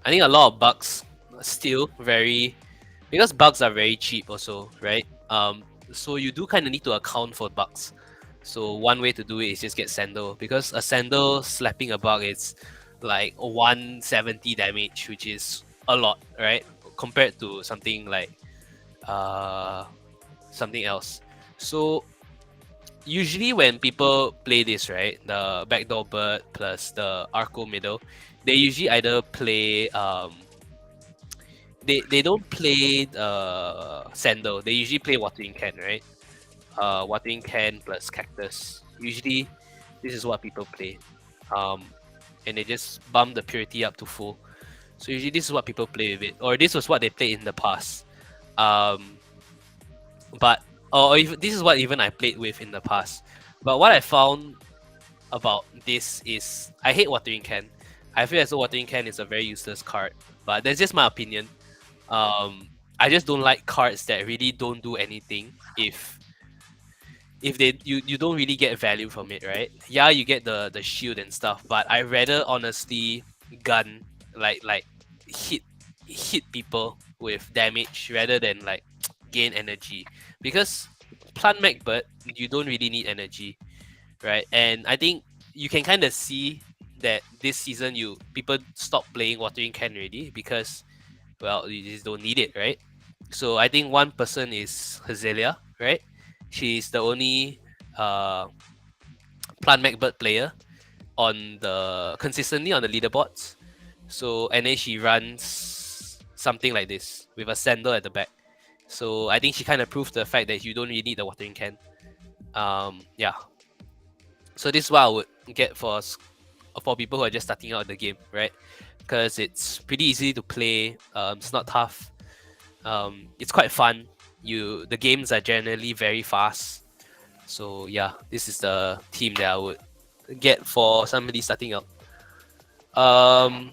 I think a lot of bugs still very, because bugs are very cheap also, right? So you do kind of need to account for bugs. So one way to do it is just get Sandal, because a Sandal slapping a bug is like 170 damage, which is a lot, right? Compared to something like uh something else. So usually when people play this, right, the backdoor bird plus the Arco middle, they usually either play they don't play Sandal. They usually play Watering Can, right? Watering Can plus Cactus. Usually, this is what people play. Um, and they just bump the purity up to full. So usually, this is what people play with it, or this was what they played in the past. Um, but or if this is what even I played with in the past. But what I found about this is I hate Watering Can. I feel as though Watering Can is a very useless card. But that's just my opinion. I just don't like cards that really don't do anything if they you don't really get value from it, right? Yeah, you get the shield and stuff, but I rather honestly gun like hit hit people with damage rather than like gain energy, because plant mech but you don't really need energy, right? And I think you can kind of see that this season you people stop playing Watering Can already because, well, you just don't need it, right? So I think one person is Hazelia, right? She's the only uh, plant mech bird player on the consistently on the leaderboards. So and then she runs something like this with a sandal at the back. So I think she kind of proved the fact that you don't really need the Watering Can. Yeah. So this is what I would get for people who are just starting out the game, right? Because it's pretty easy to play. It's not tough. It's quite fun. The games are generally very fast. So yeah, this is the team that I would get for somebody starting out.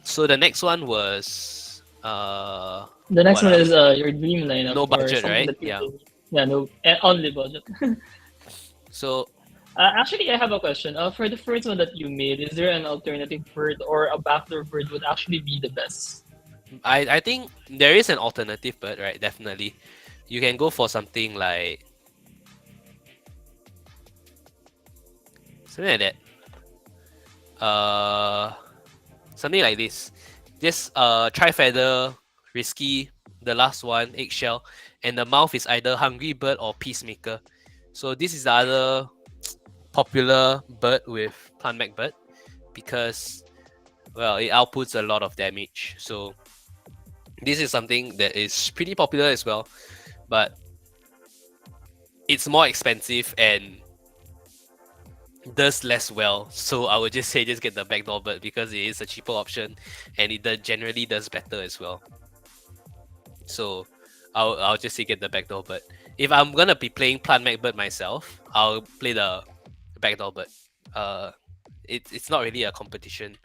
So the next one was The next what one is your dream lineup no or budget, something right? that you Yeah. really, yeah, no, only budget. So Actually, I have a question. For the first one that you made, is there an alternative bird or a backdoor bird would actually be the best? I think there is an alternative, but right, definitely you can go for something like something like that. Uh, Something like this. Just try feather, risky. The last one, eggshell, and the mouth is either hungry bird or peacemaker. So this is the other popular bird with plant mech bird because, well, it outputs a lot of damage. So this is something that is pretty popular as well, but it's more expensive and does less well. So I would just say just get the backdoor bird because it is a cheaper option and generally does better as well. So I'll just say get the backdoor bird. If I'm gonna be playing plant mech bird myself, I'll play the backdoor bird. Uh, it's not really a competition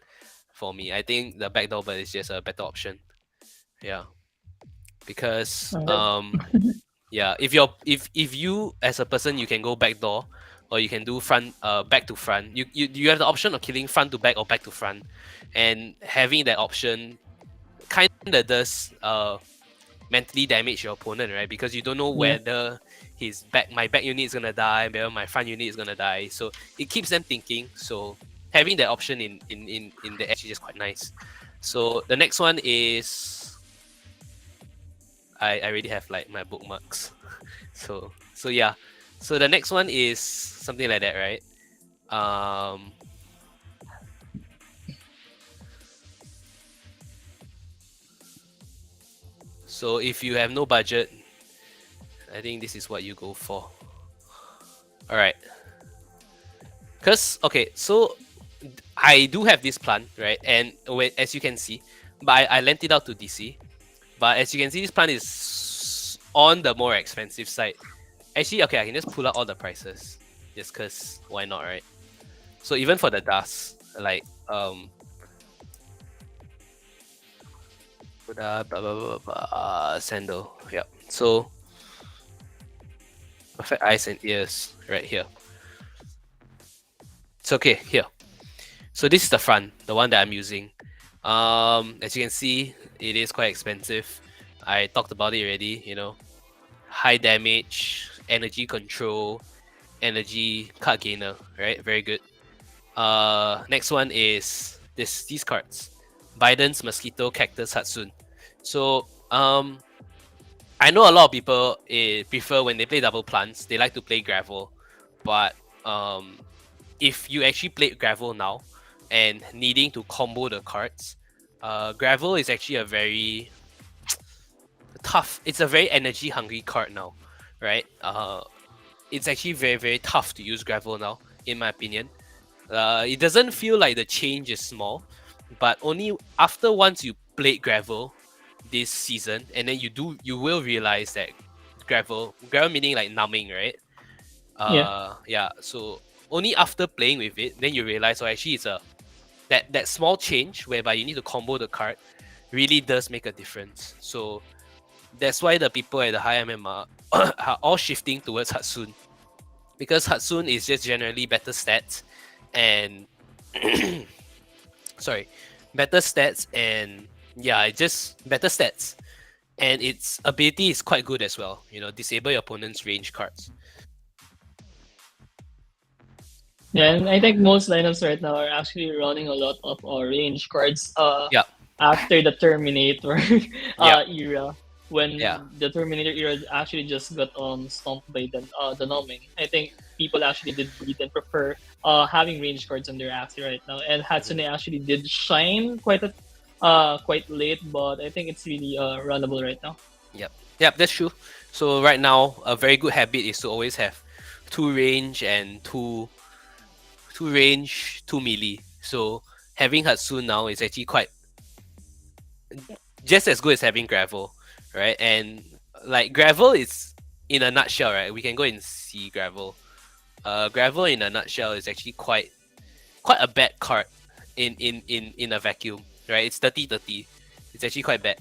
for me. I think the backdoor bird is just a better option. Yeah, because Okay. yeah, if you as a person you can go backdoor or you can do front back to front. You have the option of killing front to back or back to front, and having that option kind of does mentally damage your opponent, right? Because you don't know Yeah. whether my back unit is gonna die, whether my front unit is gonna die. So it keeps them thinking. So having that option in the edge is just quite nice. So the next one is I already have like my bookmarks. So yeah. So the next one is something like that, right? Um so if you have no budget, I think this is what you go for. All right. Cause okay, so I do have this plant, right? And as you can see, but I lent it out to DC. But as you can see, this plant is on the more expensive side. Actually, okay, I can just pull out all the prices, just cause why not, right? So even for the dust, like sandal, yeah. So perfect eyes and ears right here. It's okay here. So this is the front, the one that I'm using. As you can see, it is quite expensive. I talked about it already. High damage, energy control, energy card gainer. Right, very good. Next one is these cards. Biden's Mosquito Cactus Hatsune. So I know a lot of people prefer when they play double plants, they like to play gravel, but if you actually play gravel now and needing to combo the cards, gravel is actually a very tough. It's a very energy hungry card now, right? It's actually very very tough to use gravel now, in my opinion. It doesn't feel like the change is small, but only after once you played gravel this season, and then you will realize that gravel meaning like numbing, right? Yeah. Yeah. So only after playing with it, then you realize, oh, actually, it's a that small change whereby you need to combo the card really does make a difference. So that's why the people at the high MMR are all shifting towards Hatsune, because Hatsune is just generally better stats and sorry, better stats and yeah, it just better stats, and its ability is quite good as well. Disable your opponent's range cards. Yeah, and I think most lineups right now are actually running a lot of range cards Yeah, after the Terminator yeah, era, yeah. when the Terminator era actually just got stomped by the numbing. I think people actually did breed and prefer having range cards on their Axie right now. And Mhm. Hatsune actually did shine quite late, but I think it's really runnable right now. Yep, yep, that's true. So right now, a very good habit is to always have two range and two range, two melee. So having Hatsune now is actually quite just as good as having gravel, right? And like gravel is in a nutshell, right? We can go and see gravel. Gravel in a nutshell is actually quite a bad card in a vacuum, right? It's 30-30. It's actually quite bad.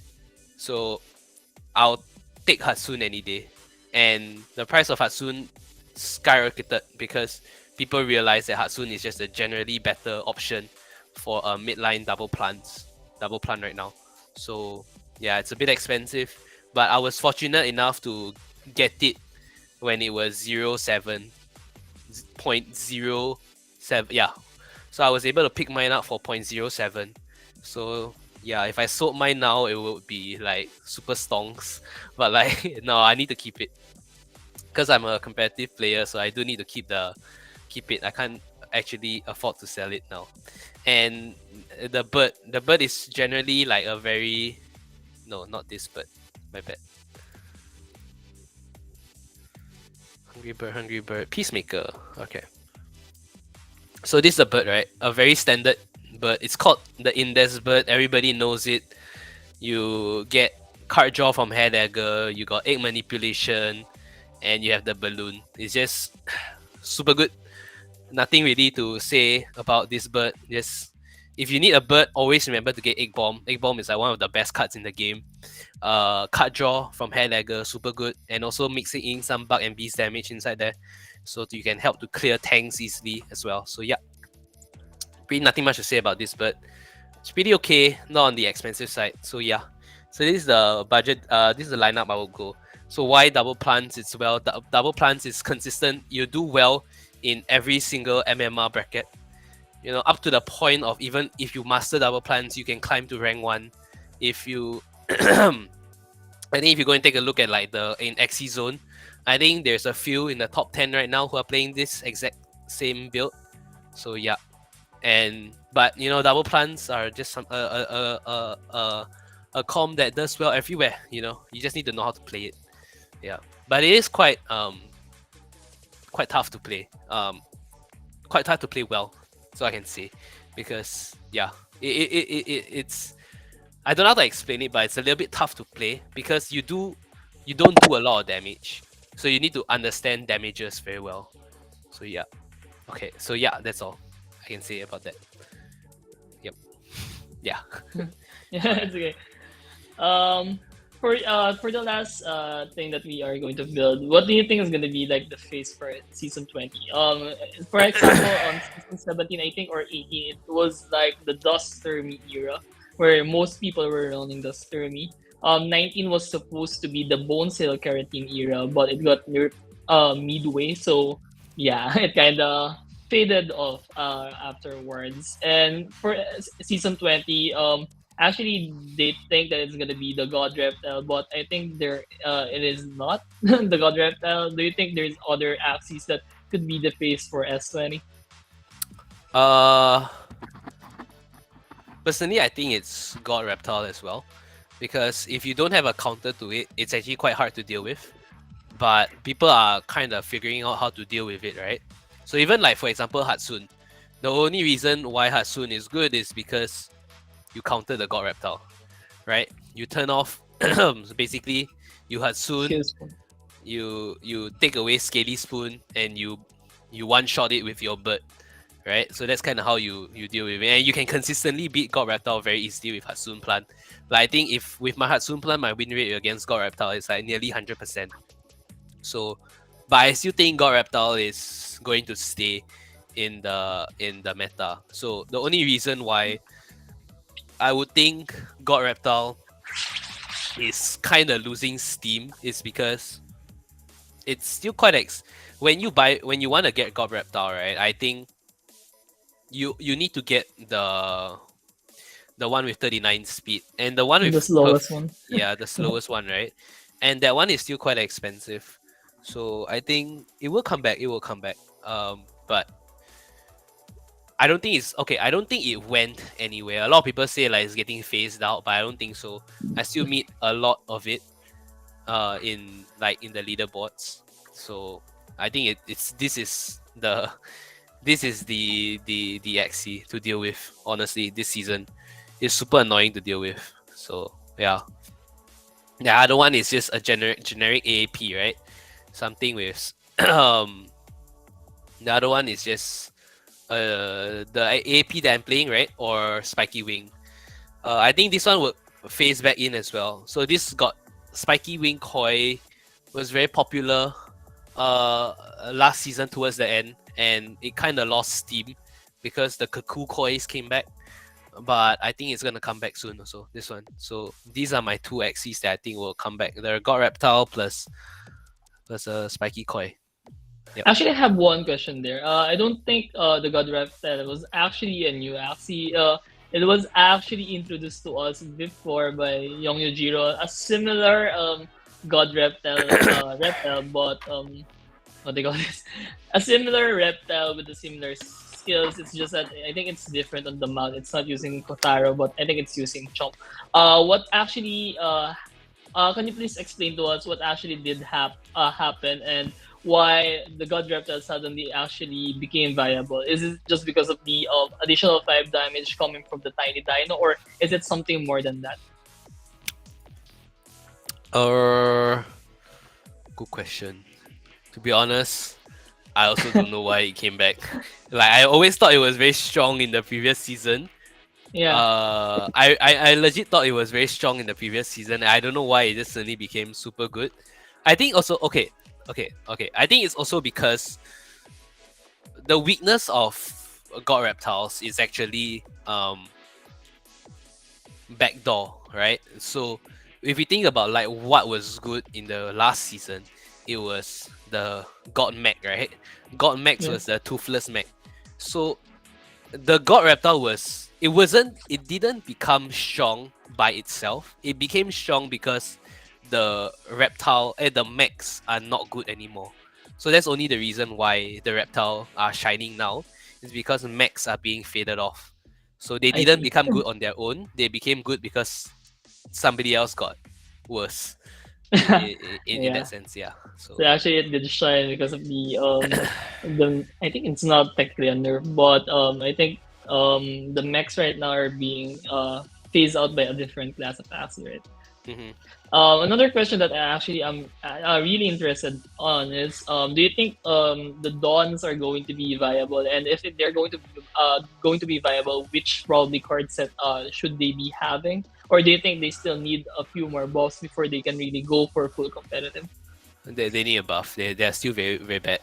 So I'll take Hatsune any day. And the price of Hatsune skyrocketed because people realize that Hatsune is just a generally better option for a midline double plant right now. So yeah, it's a bit expensive, but I was fortunate enough to get it when it was 0.07. Yeah, so I was able to pick mine up for 0.07. So yeah, if I sold mine now, it would be like super stonks. But like no, I need to keep it because I'm a competitive player, so I do need to keep it. I can't actually afford to sell it now. And the bird is generally like a very no, not this bird. My bad. Hungry bird, peacemaker. Okay. So this is a bird, right? A very standard bird. It's called the index bird. Everybody knows it. You get card draw from hair dagger. You got egg manipulation, and you have the balloon. It's just super good. Nothing really to say about this bird. Just if you need a bird, always remember to get egg bomb. Egg bomb is like one of the best cards in the game. Card draw from hair dagger, super good, and also mixing in some bug and beast damage inside there, so you can help to clear tanks easily as well. So yeah, pretty nothing much to say about this, but it's pretty okay, not on the expensive side. So yeah, So this is the budget. This is the lineup I will go. So why double plants? It's well. Double plants is consistent. You do well in every single MMR bracket. You know, up to the point of even if you master double plants, you can climb to rank one. If you, I think if you go and take a look at like the in Axie zone, I think there's a few in the top 10 right now who are playing this exact same build. So yeah, and but you know double plants are just some a comp that does well everywhere. You know, you just need to know how to play it. Yeah, but it is quite tough to play. Quite tough to play well, so I can say, because yeah, it's I don't know how to explain it, but it's a little bit tough to play because you don't do a lot of damage, so you need to understand damages very well. So yeah, okay, so yeah, that's all I can say about that. Yep, yeah, Yeah, sorry. it's okay. Um, for the last thing that we are going to build, what do you think is going to be like the phase for season 20? For example, on season 17, I think, or 18, it was like the Dust Termi era, where most people were running Dust Termi. 19 was supposed to be the Bone Cell Keratin era, but it got nerfed midway, so yeah, it kind of faded off afterwards. And for season 20, actually, they think that it's gonna be the God Reptile, but I think it is not the God Reptile. Do you think there's other axes that could be the face for S20? Uh, Personally, I think it's God Reptile as well, because if you don't have a counter to it, it's actually quite hard to deal with. But people are kind of figuring out how to deal with it, right? So even like for example, Hatsun, the only reason why Hatsun is good is because you counter the God Reptile, right? You turn off so basically you Hatsun, Skills one. you take away Scaly Spoon, and you one shot it with your bird, right? So that's kind of how you deal with it, and you can consistently beat God Reptile very easily with Hatsun Plant. Like I think if with my Hatsun Plant, my win rate against God Reptile is like nearly 100%. So, but I still think God Reptile is going to stay in the meta. So the only reason why I would think God Reptile is kind of losing steam is because it's still quite when you want to get God Reptile, right? I think you need to get the one with 39 speed, and the one The with slowest one. yeah, the slowest one, right? And that one is still quite expensive. So I think it will come back. It will come back. But I don't think it's okay. I don't think it went anywhere. A lot of people say like it's getting phased out, but I don't think so. I still meet a lot of it in like in the leaderboards. So I think it's this is the Axie to deal with. Honestly, this season is super annoying to deal with. So yeah, the other one is just a generic AAP, right? Something with the other one is just the AAP that I'm playing, right? Or Spiky Wing. I think this one will phase back in as well. So this got Spiky Wing Koi was very popular last season towards the end, and it kind of lost steam because the Kaku Kois came back. But I think it's gonna come back soon also, this one. So these are my two Axies that I think will come back. The God Reptile plus a Spiky Koi. Yep. Actually, I have one question there. I don't think the God Reptile was actually a new Axie. It was actually introduced to us before by Young Yujiro, a similar God Reptile, but what they call this, a similar reptile with the similar skills. It's just that I think it's different on the mount. It's not using Kotaro, but I think it's using Chomp. What actually can you please explain to us what actually did happen and why the God Reptile suddenly actually became viable? Is it just because of the additional 5 damage coming from the tiny dino, or is it something more than that? Uh, Good question. To be honest, I also don't know why it came back. Like I always thought it was very strong in the previous season. Yeah, I legit thought it was very strong in the previous season. I don't know why it just suddenly became super good. I think also okay. I think it's also because the weakness of God Reptiles is actually backdoor, right? So if you think about like what was good in the last season, it was the God Mech, right? God Mech Yeah. was the toothless mech. So the God Reptile it didn't become strong by itself. It became strong because the mechs are not good anymore. So that's only the reason why the reptile are shining now, is because mechs are being faded off. So they I didn't see. become good on their own. They became good because somebody else got worse. In that Yeah. sense, yeah. So So actually, it did shine because of the I think it's not technically a nerf, but I think the mechs right now are being phased out by a different class of Axie, right? mhm. Another question that I actually am really interested on is, do you think the Dawns are going to be viable? And if they're going to be viable, which probably card set should they be having? Or do you think they still need a few more buffs before they can really go for full competitive? They need a buff. They're still very very bad.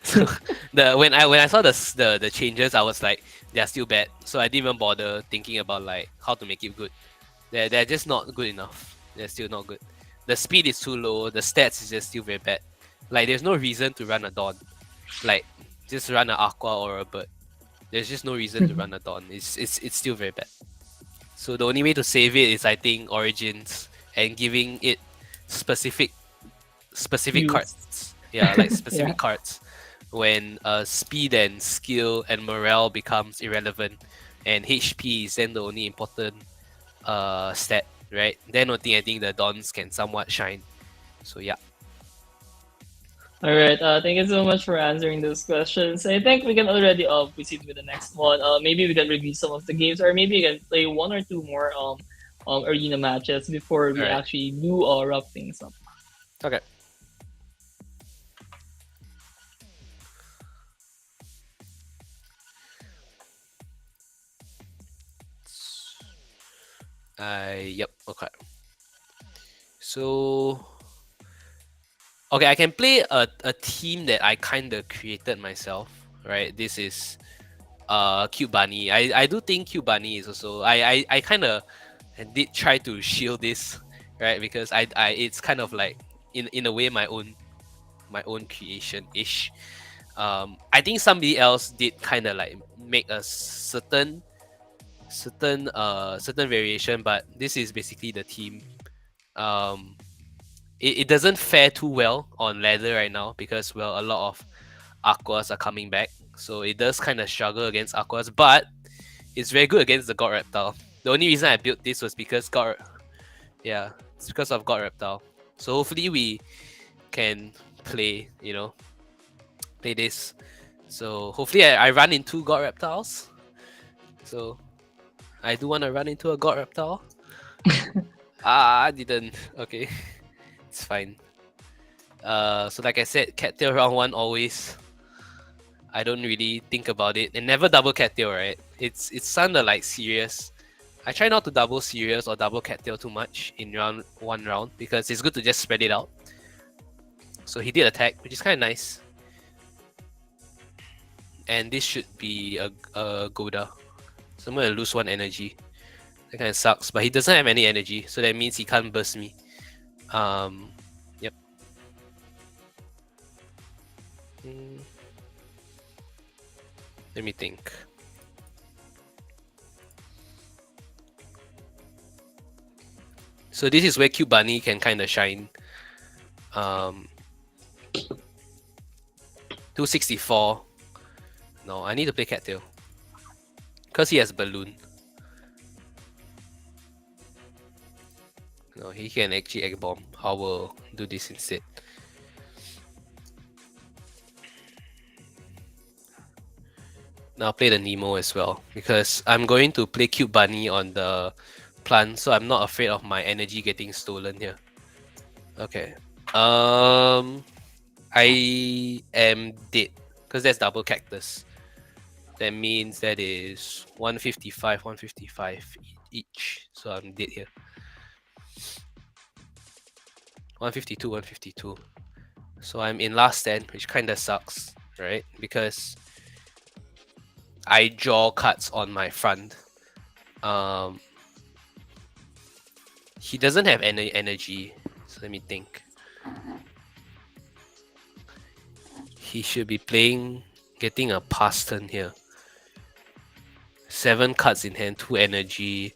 So the when I saw the changes, I was like, they're still bad. So I didn't even bother thinking about like how to make it good. They're just not good enough. They're still not good. The speed is too low. The stats is just still very bad. Like there's no reason to run a Dawn. Like just run an Aqua or a Bird. There's just no reason to run a Dawn. It's still very bad. So the only way to save it is I think Origins and giving it specific specific Use. cards. Yeah, like Yeah. specific cards when speed and skill and morale becomes irrelevant, and HP is then the only important stat, right? Then I think the Dons can somewhat shine. So yeah. All right. Thank you so much for answering those questions. I think we can already proceed with the next one. Maybe we can review some of the games, or maybe we can play one or two more arena matches before All we right. actually do wrap things up. Okay. Yep. Okay. So okay, I can play a team that I kind of created myself. Right. This is Cute Bunny. I do think Cute Bunny is also I kind of did try to shield this, right? Because I it's kind of like in a way my own creation ish. I think somebody else did kind of like make a certain variation, but this is basically the team. Um, it doesn't fare too well on ladder right now because well a lot of aquas are coming back, so it does kind of struggle against aquas, but it's very good against the God Reptile. The only reason I built this was because yeah, it's because of God Reptile. So hopefully we can play, play this. So hopefully I run into God Reptiles. So I do want to run into a God Reptile. I didn't. Okay, it's fine. So like I said, cattail round one always. I don't really think about it, and never double cattail, right? It's kinda like serious. I try not to double serious or double cattail too much in round because it's good to just spread it out. So he did attack, which is kind of nice. And this should be a Goda. So I'm gonna lose one energy. That kind of sucks, but he doesn't have any energy, so that means he can't burst me. Yep. Mm, let me think. So this is where Cute Bunny can kind of shine. 264. No, I need to play Cattail. Because he has Balloon. No, he can actually Egg Bomb. I will do this instead. Now I'll play the Nemo as well. Because I'm going to play Cute Bunny on the plant, so I'm not afraid of my energy getting stolen here. Okay. I am dead. Because that's double cactus. That means that is 155, 155 each. So I'm dead here. 152, 152. So I'm in last stand, which kind of sucks, right? Because I draw cards on my front. Um, He doesn't have any energy. So let me think. He should be playing, getting a pass turn here. 7 cards in hand, 2 energy.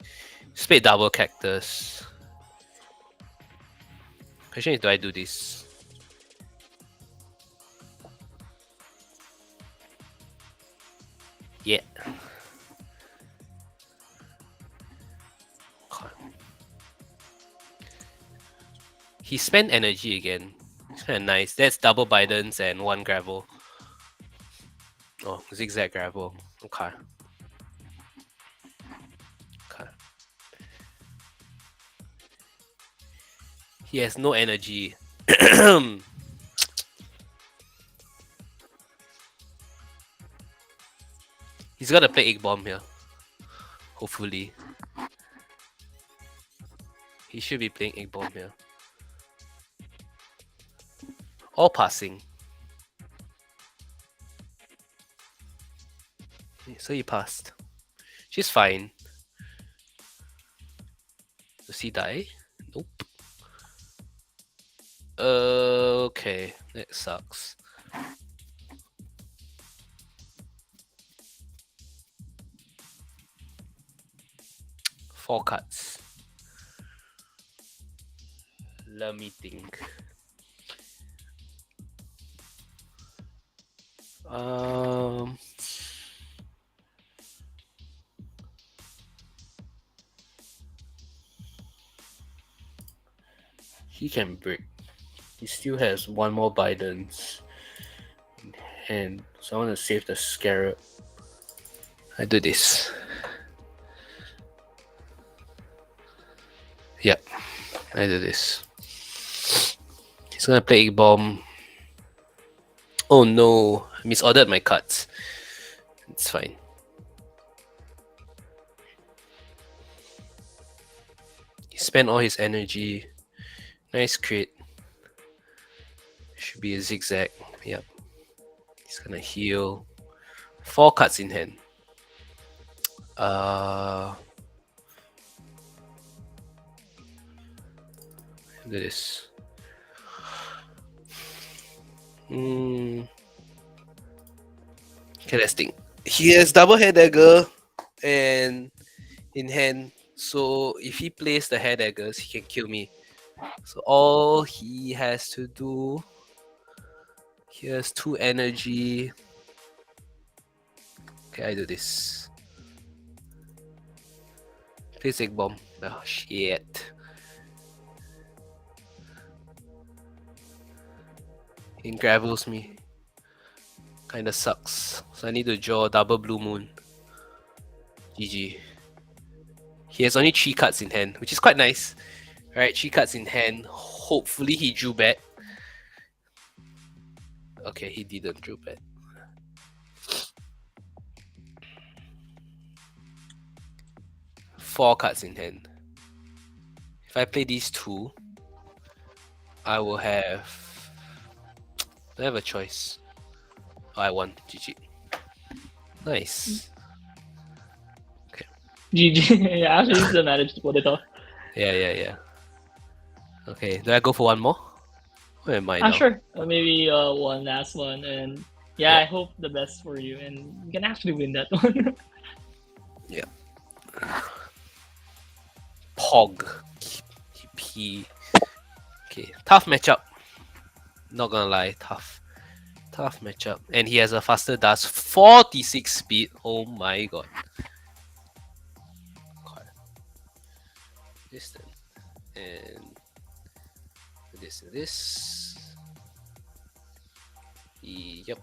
Spade double cactus. Question is, do I do this? Yeah. He spent energy again. It's kind of nice. That's double Bidens and 1 gravel. Oh, zigzag gravel. Okay. Okay. He has no energy. He's gonna play egg bomb here. Hopefully. He should be playing egg bomb here. All passing. So he passed. She's fine. Does he die? Nope. Okay, that sucks. Four cards. Let me think. He can break. He still has 1 more Bidens in hand, so I want to save the scarab. I do this. Yep, I do this. He's gonna play egg bomb. Oh no, I misordered my cards. It's fine. He spent all his energy. Nice crit. Should be a zigzag. Yep. He's gonna heal. 4 cards in hand. Look at this. Okay, let's think. He has double head dagger and in hand. So if he plays the hair daggers, he can kill me. So all he has to do. He has 2 energy. Okay, I do this. Plays egg bomb. Oh shit. He gravels me. Kinda sucks. So I need to draw double blue moon. GG. He has only 3 cards in hand, which is quite nice. Alright, 3 cards in hand. Hopefully he drew bad. Okay, he didn't drew bad. Four cards in hand. If I play these 2, I will have... I have a choice. Oh, I won. GG. Nice. Okay. GG. Yeah, actually, still managed to pull it off. Yeah. Okay, do I go for one more? Where am I now? Sure. Maybe one last one, and yeah, I hope the best for you, and you can actually win that one. Yeah. Pog. P. Okay, tough matchup. Not gonna lie, tough. Tough matchup. And he has a faster dust, 46 speed. Oh my god. Distant. And this. Yep.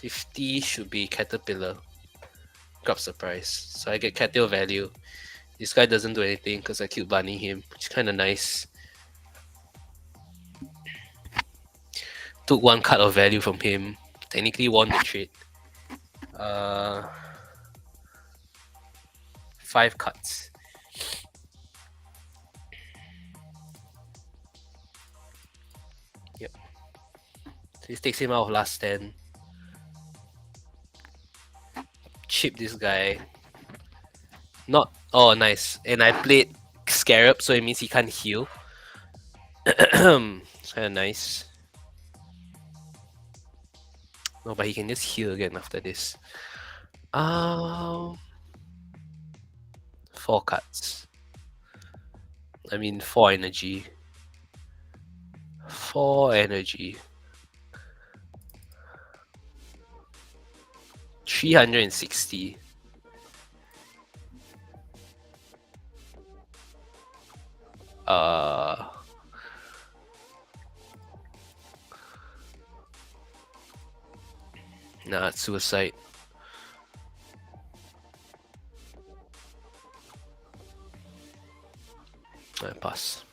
$50 should be Caterpillar. Grab surprise. So I get Caterpillar value. This guy doesn't do anything because I keep banning him, which is kind of nice. Took 1 card of value from him. Technically won the trade. 5 cards. Yep. So this takes him out of last stand. chip this guy. Not oh nice. And I played Scarab, so it means he can't heal. It's kinda nice. No, but he can just heal again after this. Um 4 cards. I mean 4 energy. 4 energy. 360. Uh nah, it's suicide. I pass.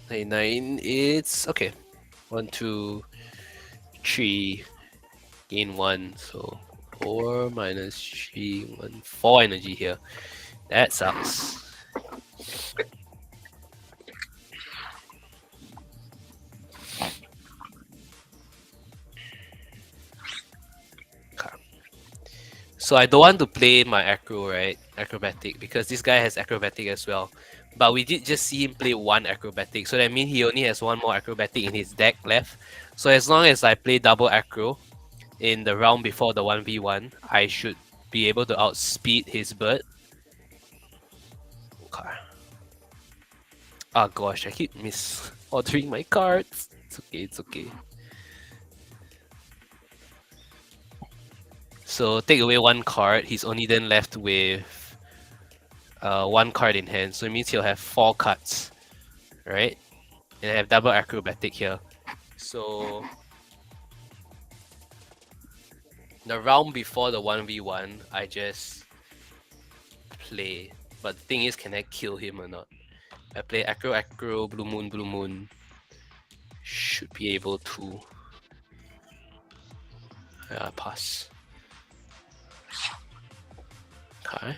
99. It's okay. 1, 2, 3. Gain 1. So 4 minus 3, 1, 4 energy here. That sucks. So I don't want to play my acro, right? Acrobatic, because this guy has acrobatic as well. But we did just see him play 1 acrobatic, so that means he only has 1 more acrobatic in his deck left. So as long as I play double acro in the round before the 1v1, I should be able to outspeed his bird. Okay. Oh gosh, I keep misordering my cards. It's okay, it's okay. So take away 1 card, he's only then left with 1 card in hand, so it means he'll have 4 cards, right? And I have double acrobatic here. So the round before the 1v1, I just play. But the thing is, can I kill him or not? I play acro, blue moon. Should be able to. Yeah, pass. Okay.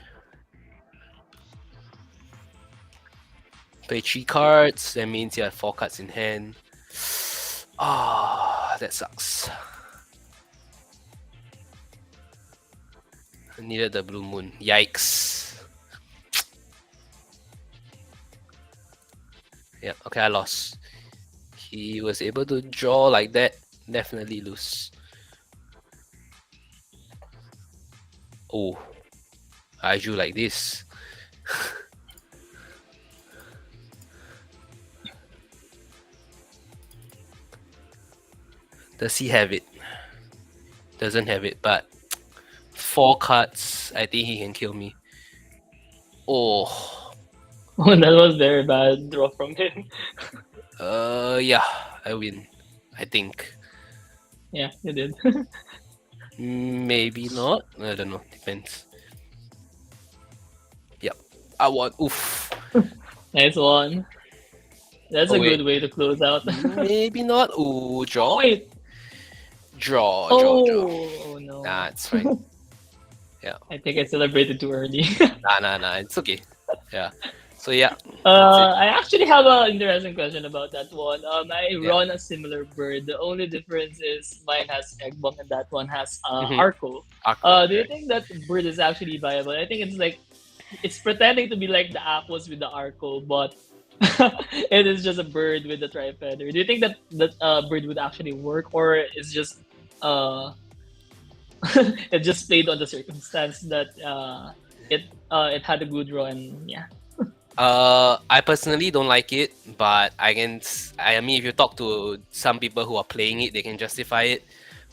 Play 3 cards, that means you have 4 cards in hand. Ah, that sucks. I needed the blue moon. Yikes. Yeah, okay, I lost. He was able to draw like that. Definitely lose. Oh, I drew like this. Does he have it? Doesn't have it, but 4 cards, I think he can kill me. Oh. Oh, that was very bad draw from him. Yeah, I win. I think. Yeah, you did. Maybe not. I don't know. Depends. Yep. I won. Oof. Nice one. That's Oh, a wait. good way to close out. Maybe not. Ooh, draw. Wait. Draw. Oh no. Nah, it's fine. Yeah. I think I celebrated too early. Nah. It's okay. Yeah. So yeah. I actually have an interesting question about that one. I Yeah. run a similar bird. The only difference is mine has egg bomb and that one has Mhm. arco. Aqua, Do you right? think that bird is actually viable? I think it's like it's pretending to be like the apples with the arco, but it is just a bird with the tri-feather. Do you think that bird would actually work, or is just uh it just played on the circumstance that it had a good draw and yeah. I personally don't like it, but I mean, if you talk to some people who are playing it, they can justify it.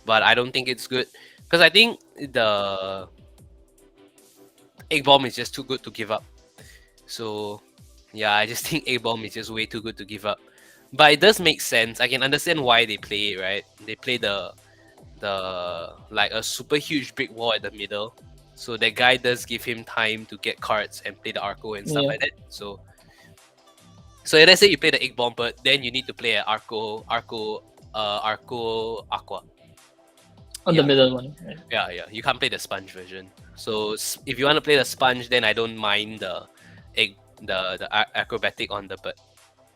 But I don't think it's good because I think the egg bomb is just too good to give up. So yeah, I just think egg bomb is just way too good to give up. But it does make sense. I can understand why they play it, right? They play the like a super huge brick wall at the middle. So that guy does give him time to get cards and play the Arco and stuff Yeah. like that. So let's say you play the egg bomb, but then you need to play an Arco Aqua. On Yeah. the middle one. Right? Yeah. You can't play the sponge version. So if you want to play the sponge, then I don't mind the acrobatic on the bird.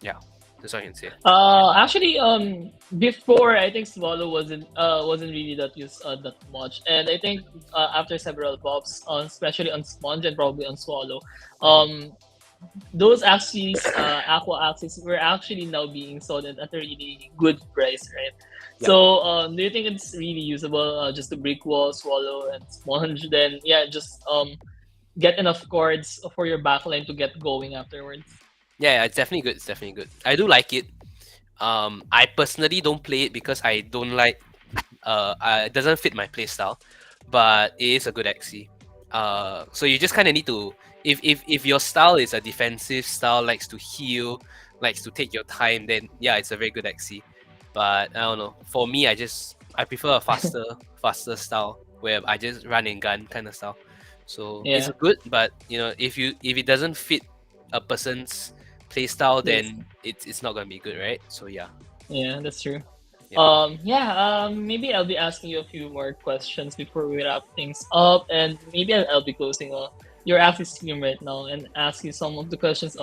Yeah. That's all I can say. Actually, before I think Swallow wasn't really that used that much, and I think after several buffs, especially on Sponge and probably on Swallow, um, those Axies, Aqua Axies were actually now being sold at a really good price, right? Yep. So, do you think it's really usable just to brick wall, Swallow, and Sponge? Then, yeah, just get enough chords for your backline to get going afterwards. Yeah, yeah, it's definitely good. It's definitely good. I do like it. I personally don't play it because I don't like. It doesn't fit my playstyle, but it is a good Axie. So you just kind of need to. If your style is a defensive style, likes to heal, likes to take your time, then yeah, it's a very good Axie. But I don't know. For me, I prefer a faster style where I just run and gun kind of style. So it's Yeah, good, but if it doesn't fit a person's play style, please. then it's not gonna be good, right? So yeah, Yeah, that's true. yep. Yeah, maybe I'll be asking you a few more questions before we wrap things up, and maybe I'll be closing your active stream right now and ask you some of the questions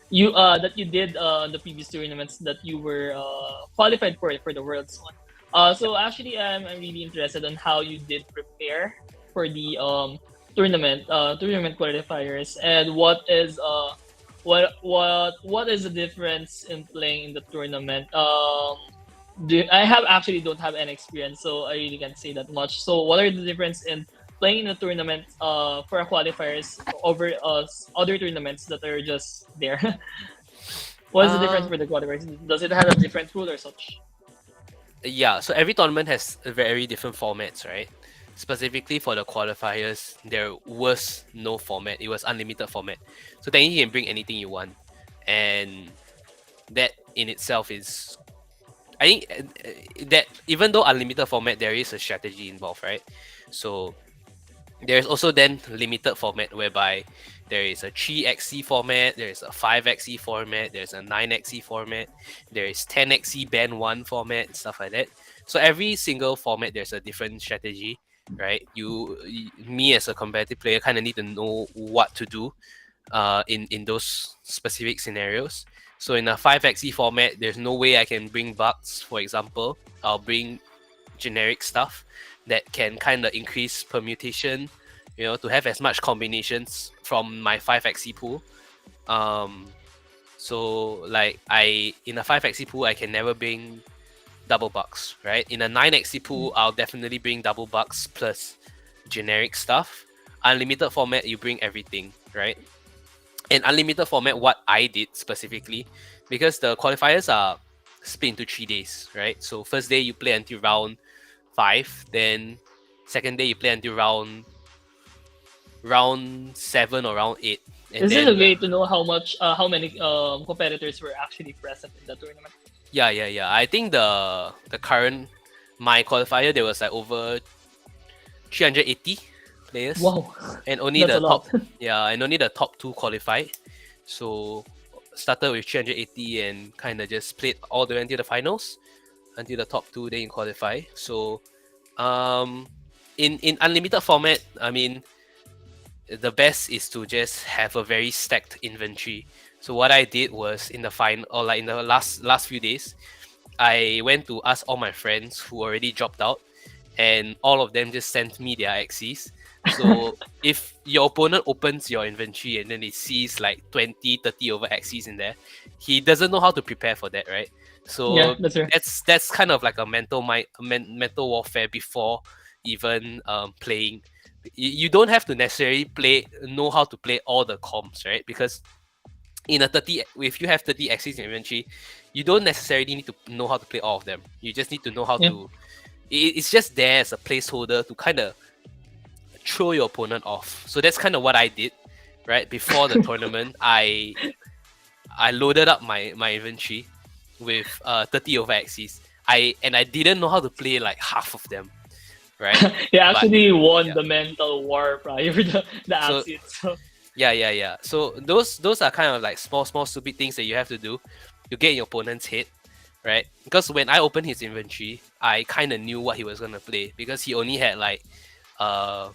you that you did the previous tournaments that you were qualified for the Worlds one. So actually, I'm really interested on how you did prepare for the tournament qualifiers, and what is the difference in playing in the tournament? I have actually don't have any experience, so I really can't say that much. So, what are the difference in playing in a tournament for a qualifiers over other tournaments that are just there? What is the difference Um, for the qualifiers? Does it have a different rule or such? yeah. So every tournament has a very different formats, right? Specifically for the qualifiers, there was no format. It was unlimited format. So technically, you can bring anything you want, and that in itself is, I think, that even though unlimited format, there is a strategy involved, right? So there's also then limited format whereby there is a 3xe format, there is a 5xe format, there's a 9xe format, there is 10xe band 1 format, stuff like that. So every single format there's a different strategy, right? Me as a competitive player kind of need to know what to do in those specific scenarios. So in a 5xe format, there's no way I can bring bugs, for example. I'll bring generic stuff that can kind of increase permutation, to have as much combinations from my 5xe pool. Um, so like I in a 5xe pool, I can never bring double bucks, right? In a 9xe pool, I'll definitely bring double bucks plus generic stuff. Unlimited format, you bring everything, right? In unlimited format, what I did specifically, because the qualifiers are split into 3 days, right? So first day you play until round 5, then second day you play until round 7 or round 8, and Is this a then way to know how many competitors were actually present in the tournament? yeah. I think the current my qualifier there was like over 380 players, Wow, and only that's a the top lot. and only the top 2 qualified. So started with 380 and kind of just played all the way until the finals, until the top 2 then you qualify. So um in unlimited format, I mean, the best is to just have a very stacked inventory. So what I did was in the final, or like in the last few days, I went to ask all my friends who already dropped out, and all of them just sent me their axes. So if your opponent opens your inventory and then he sees like 20, 30 over axes in there, he doesn't know how to prepare for that, right? Yeah, So that's true. that's kind of like a mental warfare before even playing. You don't have to necessarily know how to play all the comps, right? Because in a 30, if you have 30 axes in inventory, you don't necessarily need to know how to play all of them. You just need to know how Yeah, to. It's just there as a placeholder to kind of throw your opponent off. So that's kind of what I did, right? Before the tournament, I loaded up my inventory with 30 over axes. I didn't know how to play like half of them, right? he But actually won yeah, the mental war prior to the so Axie itself. yeah. So those are kind of like small stupid things that you have to do to get in your opponent's head, right? Because when I opened his inventory, I kind of knew what he was gonna play because he only had like uh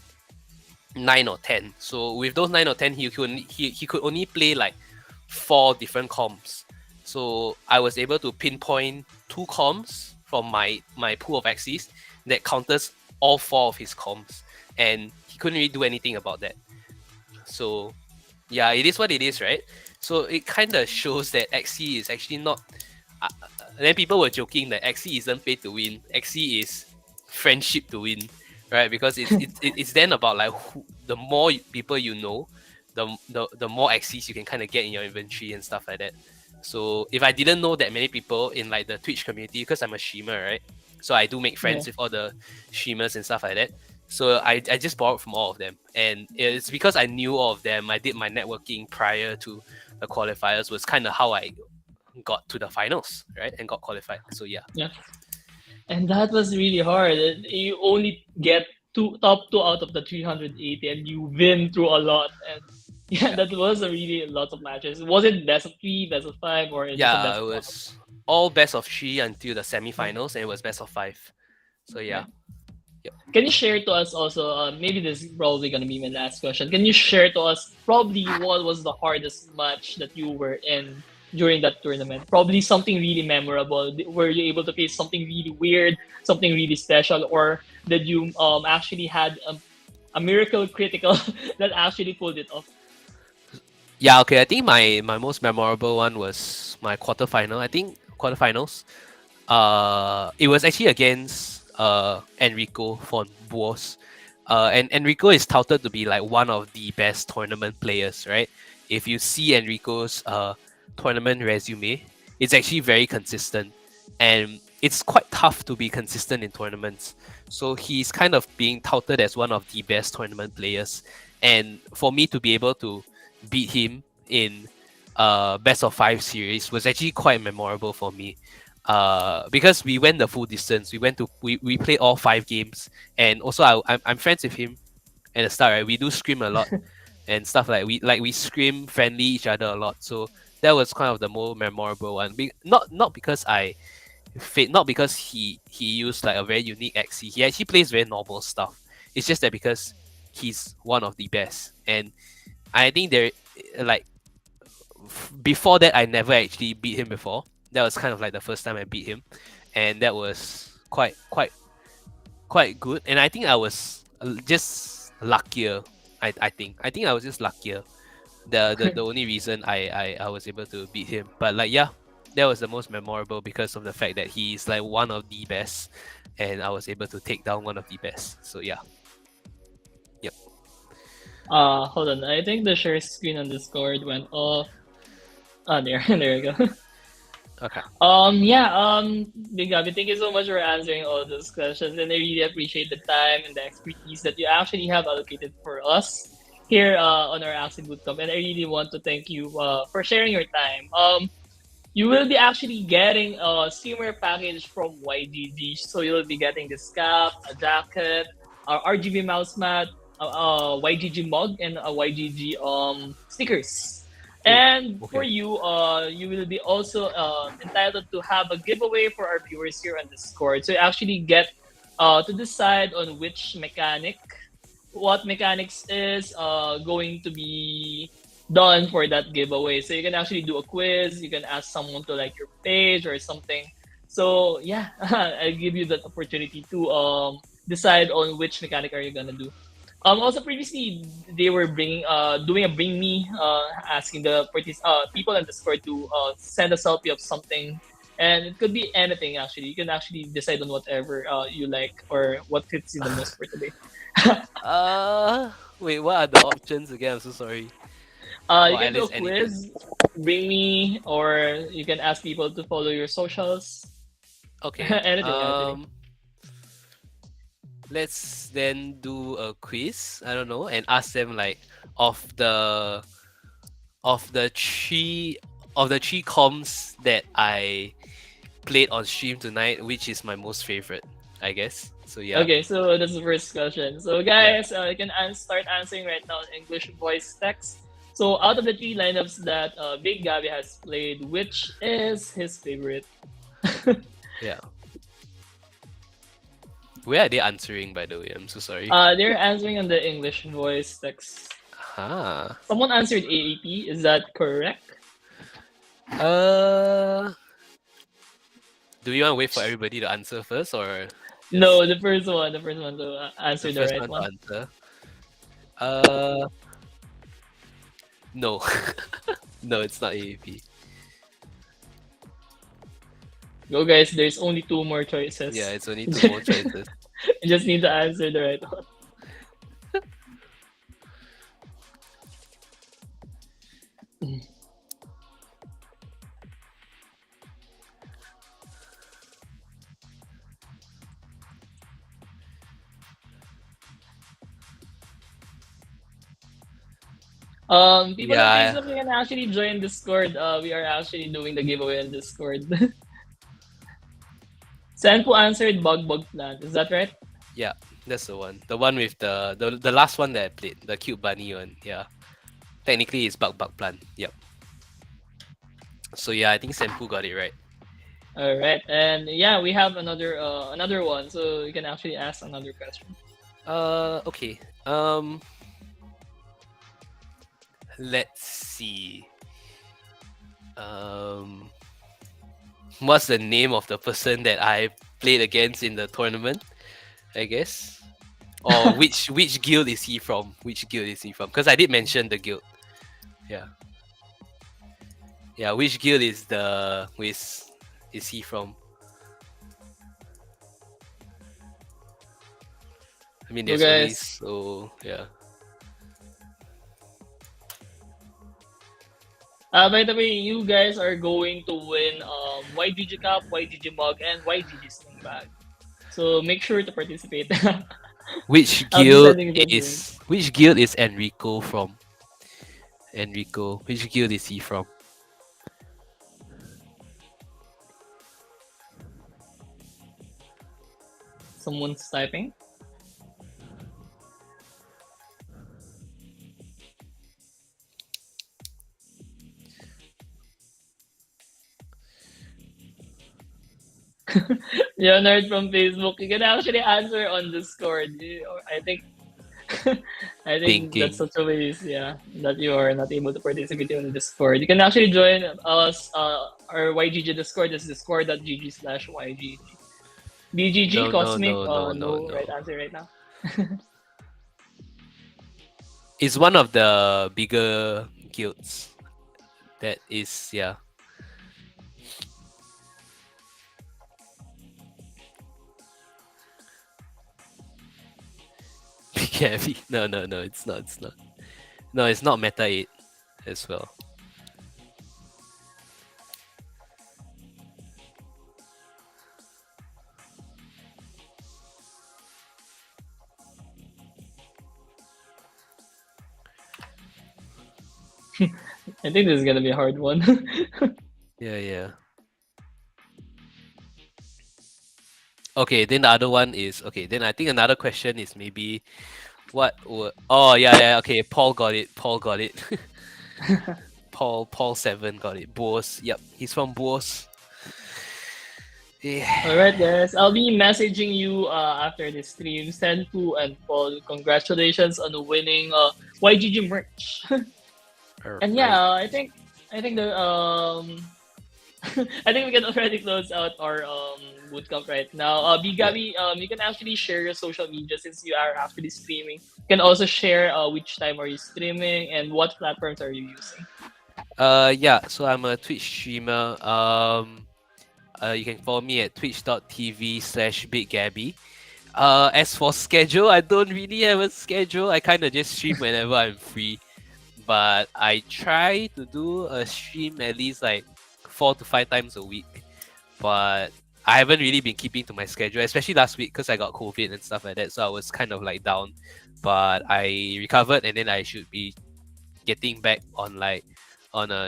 9 or 10. So with those 9 or 10, he could only play like 4 different comps. So I was able to pinpoint two comms from my pool of Axies that counters all four of his comms, and he couldn't really do anything about that. So yeah, it is what it is, right? So it kind of shows that Axie is actually not. Then people were joking that Axie isn't paid to win. Axie is friendship to win, right? Because it's then about like the more people you know, the more Axies you can kind of get in your inventory and stuff like that. So if I didn't know that many people in like the Twitch community, because I'm a streamer, right? So I do make Yeah. friends with all the streamers and stuff like that. So I just borrowed from all of them, and it's because I knew all of them. I did my networking prior to the qualifiers, was kind of how I got to the finals, right, and got qualified. So yeah, Yeah. And that was really hard. You only get top two out of the 380, and you win through a lot. And yeah, yeah, that was a really lots of matches. Was it best of three, best of five, or just a yeah. best It of one? was all best of three until the Yeah. semifinals, and it was best of five. So yeah, Yeah. yep. Can you share to us also? Maybe this is probably gonna be my last question. Can you share to us probably what was the hardest match that you were in during that tournament? Probably something really memorable. Were you able to face something really weird, something really special, or did you actually had a miracle critical that actually pulled it off? Yeah, okay. I think my most memorable one was my quarterfinal. I think quarterfinals. It was actually against Enrico von Boas. And Enrico is touted to be like one of the best tournament players, right? If you see Enrico's tournament resume, it's actually very consistent, and it's quite tough to be consistent in tournaments. So he's kind of being touted as one of the best tournament players, and for me to be able to beat him in best of five series was actually quite memorable for me, because we went the full distance. We played all five games, and also I'm friends with him at the start. Right, we do scrim a lot and stuff we scrim friendly each other a lot. So that was kind of the more memorable one. Not because not because he used like a very unique Axie. He actually plays very normal stuff. It's just that because he's one of the best, and I think there like before that I never actually beat him before. That was kind of like the first time I beat him, and that was quite good. And I think I was just luckier. I think I was just luckier. The only reason I was able to beat him, but like yeah, that was the most memorable because of the fact that he's like one of the best, and I was able to take down one of the best. So yeah, yep. Hold on. I think the share screen on Discord went off. Ah, there, there you go. Okay. Yeah, Big Gabby, thank you so much for answering all those questions, and I really appreciate the time and the expertise that you actually have allocated for us here on our Axie Bootcamp, and I really want to thank you for sharing your time. You will be actually getting a streamer package from YGG, so you'll be getting this cap, a jacket, RGB mouse mat, a YGG mug, and a YGG stickers. Oh, And for okay. you, you will be also entitled to have a giveaway for our viewers here on Discord. So you actually get to decide on which mechanic, what mechanics is going to be done for that giveaway. So you can actually do a quiz. You can ask someone to like your page or something. So yeah, I give you that opportunity to decide on which mechanic are you gonna do. Also previously they were bringing doing a bring me asking the people on Discord to send a selfie of something, and it could be anything actually. You can actually decide on whatever you like or what fits you the most for today. Wait, what are the options again? I'm so sorry. You Or can at do a least anything. quiz, bring me, or you can ask people to follow your socials. Okay. Anything actually. Let's then do a quiz. I don't know, and ask them like of the of the three of the three comms that I played on stream tonight, which is my most favorite, I guess. So yeah, Okay, so that's the first question. So yeah. guys, you can start answering right now in English voice text. So out of the three lineups that Big Gabby has played, which is his favorite? Yeah. Where are they answering, by the way? I'm so sorry. They're answering on the English voice text. Ah. Someone answered AAP. Is that correct? Uh, do you want to wait for everybody to answer first, or just No, the first one to the answer the first right one to one. answer? Uh, no, no, it's not AAP. Go guys, there's only two more Yeah, choices. it's only two more choices. You just need to answer the right one. People on Yeah, Facebook, you can actually join Discord. We are actually doing the giveaway on Discord. Senpu answered Bug Plant. Is that right? yeah, that's the one. The one with the last one that I played, the cute bunny one. Yeah, technically it's bug plant. Yep. So yeah, I think Senpu got it right. All right, and yeah, we have another one, so you can actually ask another question. Okay. Let's see. Um, what's the name of the person that I played against in the tournament? I guess. Or which guild is he from? Which guild is he from? Because I did mention the guild. Yeah. Yeah. Which guild is he from? I mean, Go there's only guys. so yeah. By the way, you guys are going to win YGG Cup, YGG Mug, and YGG Sling Bag. So make sure to participate. Which I'll be guild sending those links. is Enrico from? Enrico. Which guild is he from? Someone's typing. Leonard from Facebook. You can actually answer on Discord. I think I think that's Thinking. such a waste, yeah, that you are not able to participate on Discord. You can actually join us our YGG Discord. Is discord.gg/YGG. BGG No, no, Cosmic, no, no, no, no right no. answer right now. It's one of the bigger guilds. That is, yeah. BigGabbie. No, no, no, it's not. It's not. No, it's not Meta 8 as well. I think this is gonna be a hard one. Yeah, yeah. Okay, then the other one is okay. Then I think another question is maybe oh yeah, yeah. Okay, Paul got it. Paul got it. Paul 7 got it. Boas. Yep, he's from Boas. Yeah. All right, guys. I'll be messaging you after the stream. Senpu and Paul, congratulations on winning YGG merch. All And right. yeah, I think the I think we can already close out our bootcamp right now. Yeah. BigGabbie, you can actually share your social media since you are actually streaming. You can also share which time are you streaming and what platforms are you using. Yeah. So I'm a Twitch streamer. You can follow me at twitch.tv/BigGabbie. As for schedule, I don't really have a schedule. I kind of just stream whenever I'm free. But I try to do a stream at least like 4 to 5 times a week. But I haven't really been keeping to my schedule, especially last week because I got COVID and stuff like that. So I was kind of like down. But I recovered and then I should be getting back on a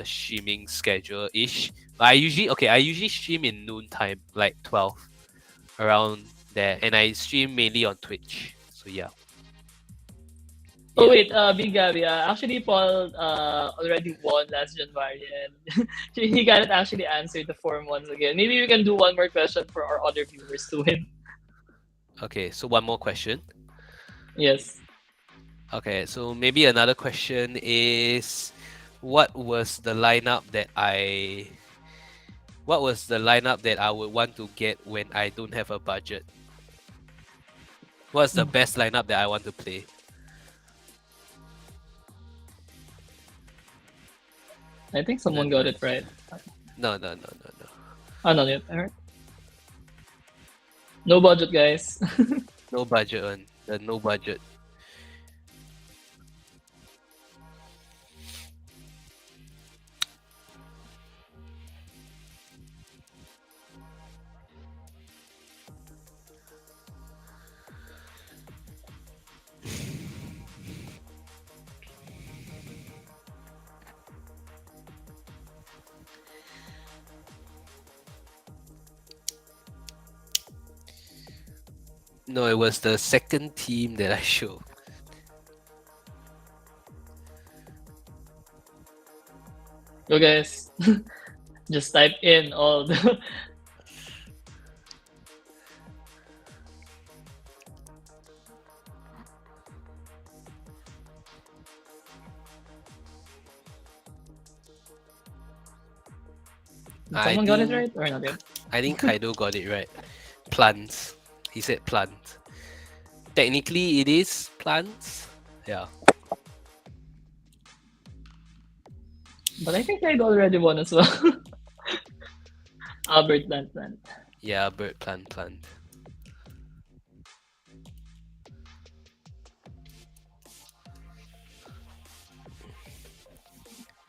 streaming schedule ish. But I usually stream in noon time, like 12 around there, and I stream mainly on Twitch. So yeah. Oh Yeah. wait, BigGabbie, actually Paul already won last January and he cannot actually answer the form once again. Maybe we can do one more question for our other viewers to win. Okay, so one more question. Yes. Okay, so maybe another question is what was the lineup that I what was the lineup that I would want to get when I don't have a budget? What's the best lineup that I want to play? I think someone Never got it mind. right. No, no, no, no, no. Oh, no, yet. Alright. No budget, guys. No budget on the no budget. No, it was the second team that I showed. Go, guys. Just type in all the. Did I someone got it think right or not yet? I think Kaido got it right. Plants. He said plants. Technically, it is plants. Yeah. But I think I already won as well. Albert Plant. Yeah, bird plant.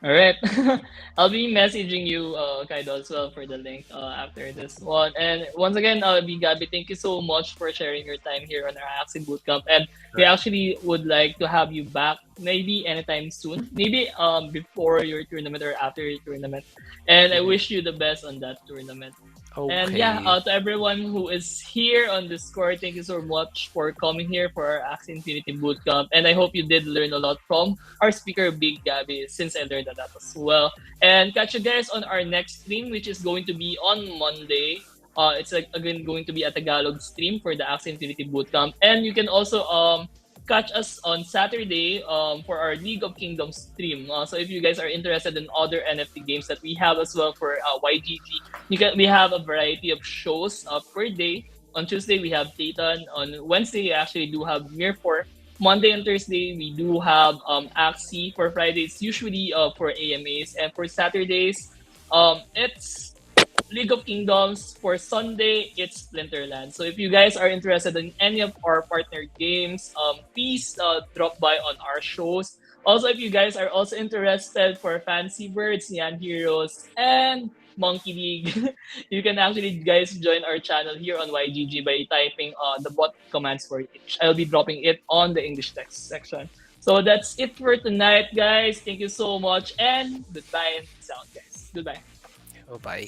All right. I'll be messaging you, Kaido, as well for the link after this one. And once again, BigGabbie, thank you so much for sharing your time here on our Axie Bootcamp. And we Right. actually would like to have you back maybe anytime soon. Maybe before your tournament or after your tournament. And I Mhm. wish you the best on that tournament. And yeah, Okay. to everyone who is here on Discord, thank you so much for coming here for our Axie Infinity Bootcamp. And I hope you did learn a lot from our speaker, Big Gabby, since I learned a lot as well. And catch you guys on our next stream, which is going to be on Monday. It's like again going to be a Tagalog stream for the Axie Infinity Bootcamp. And you can also catch us on Saturday for our League of Kingdoms stream. So if you guys are interested in other NFT games that we have as well for YGG, we have a variety of shows per day. On Tuesday we have Titan. On Wednesday we actually do have Mirror 4. Monday and Thursday we do have Axie. For Fridays usually for AMAs, and for Saturdays it's League of Kingdoms. For Sunday, it's Splinterland. So if you guys are interested in any of our partner games, please drop by on our shows. Also, if you guys are also interested for Fancy Birds, Neon Heroes, and Monkey League, you can actually guys join our channel here on YGG by typing the bot commands for each. I'll be dropping it on the English text section. So that's it for tonight, guys. Thank you so much, and goodbye and peace out, guys. Goodbye. Oh, bye.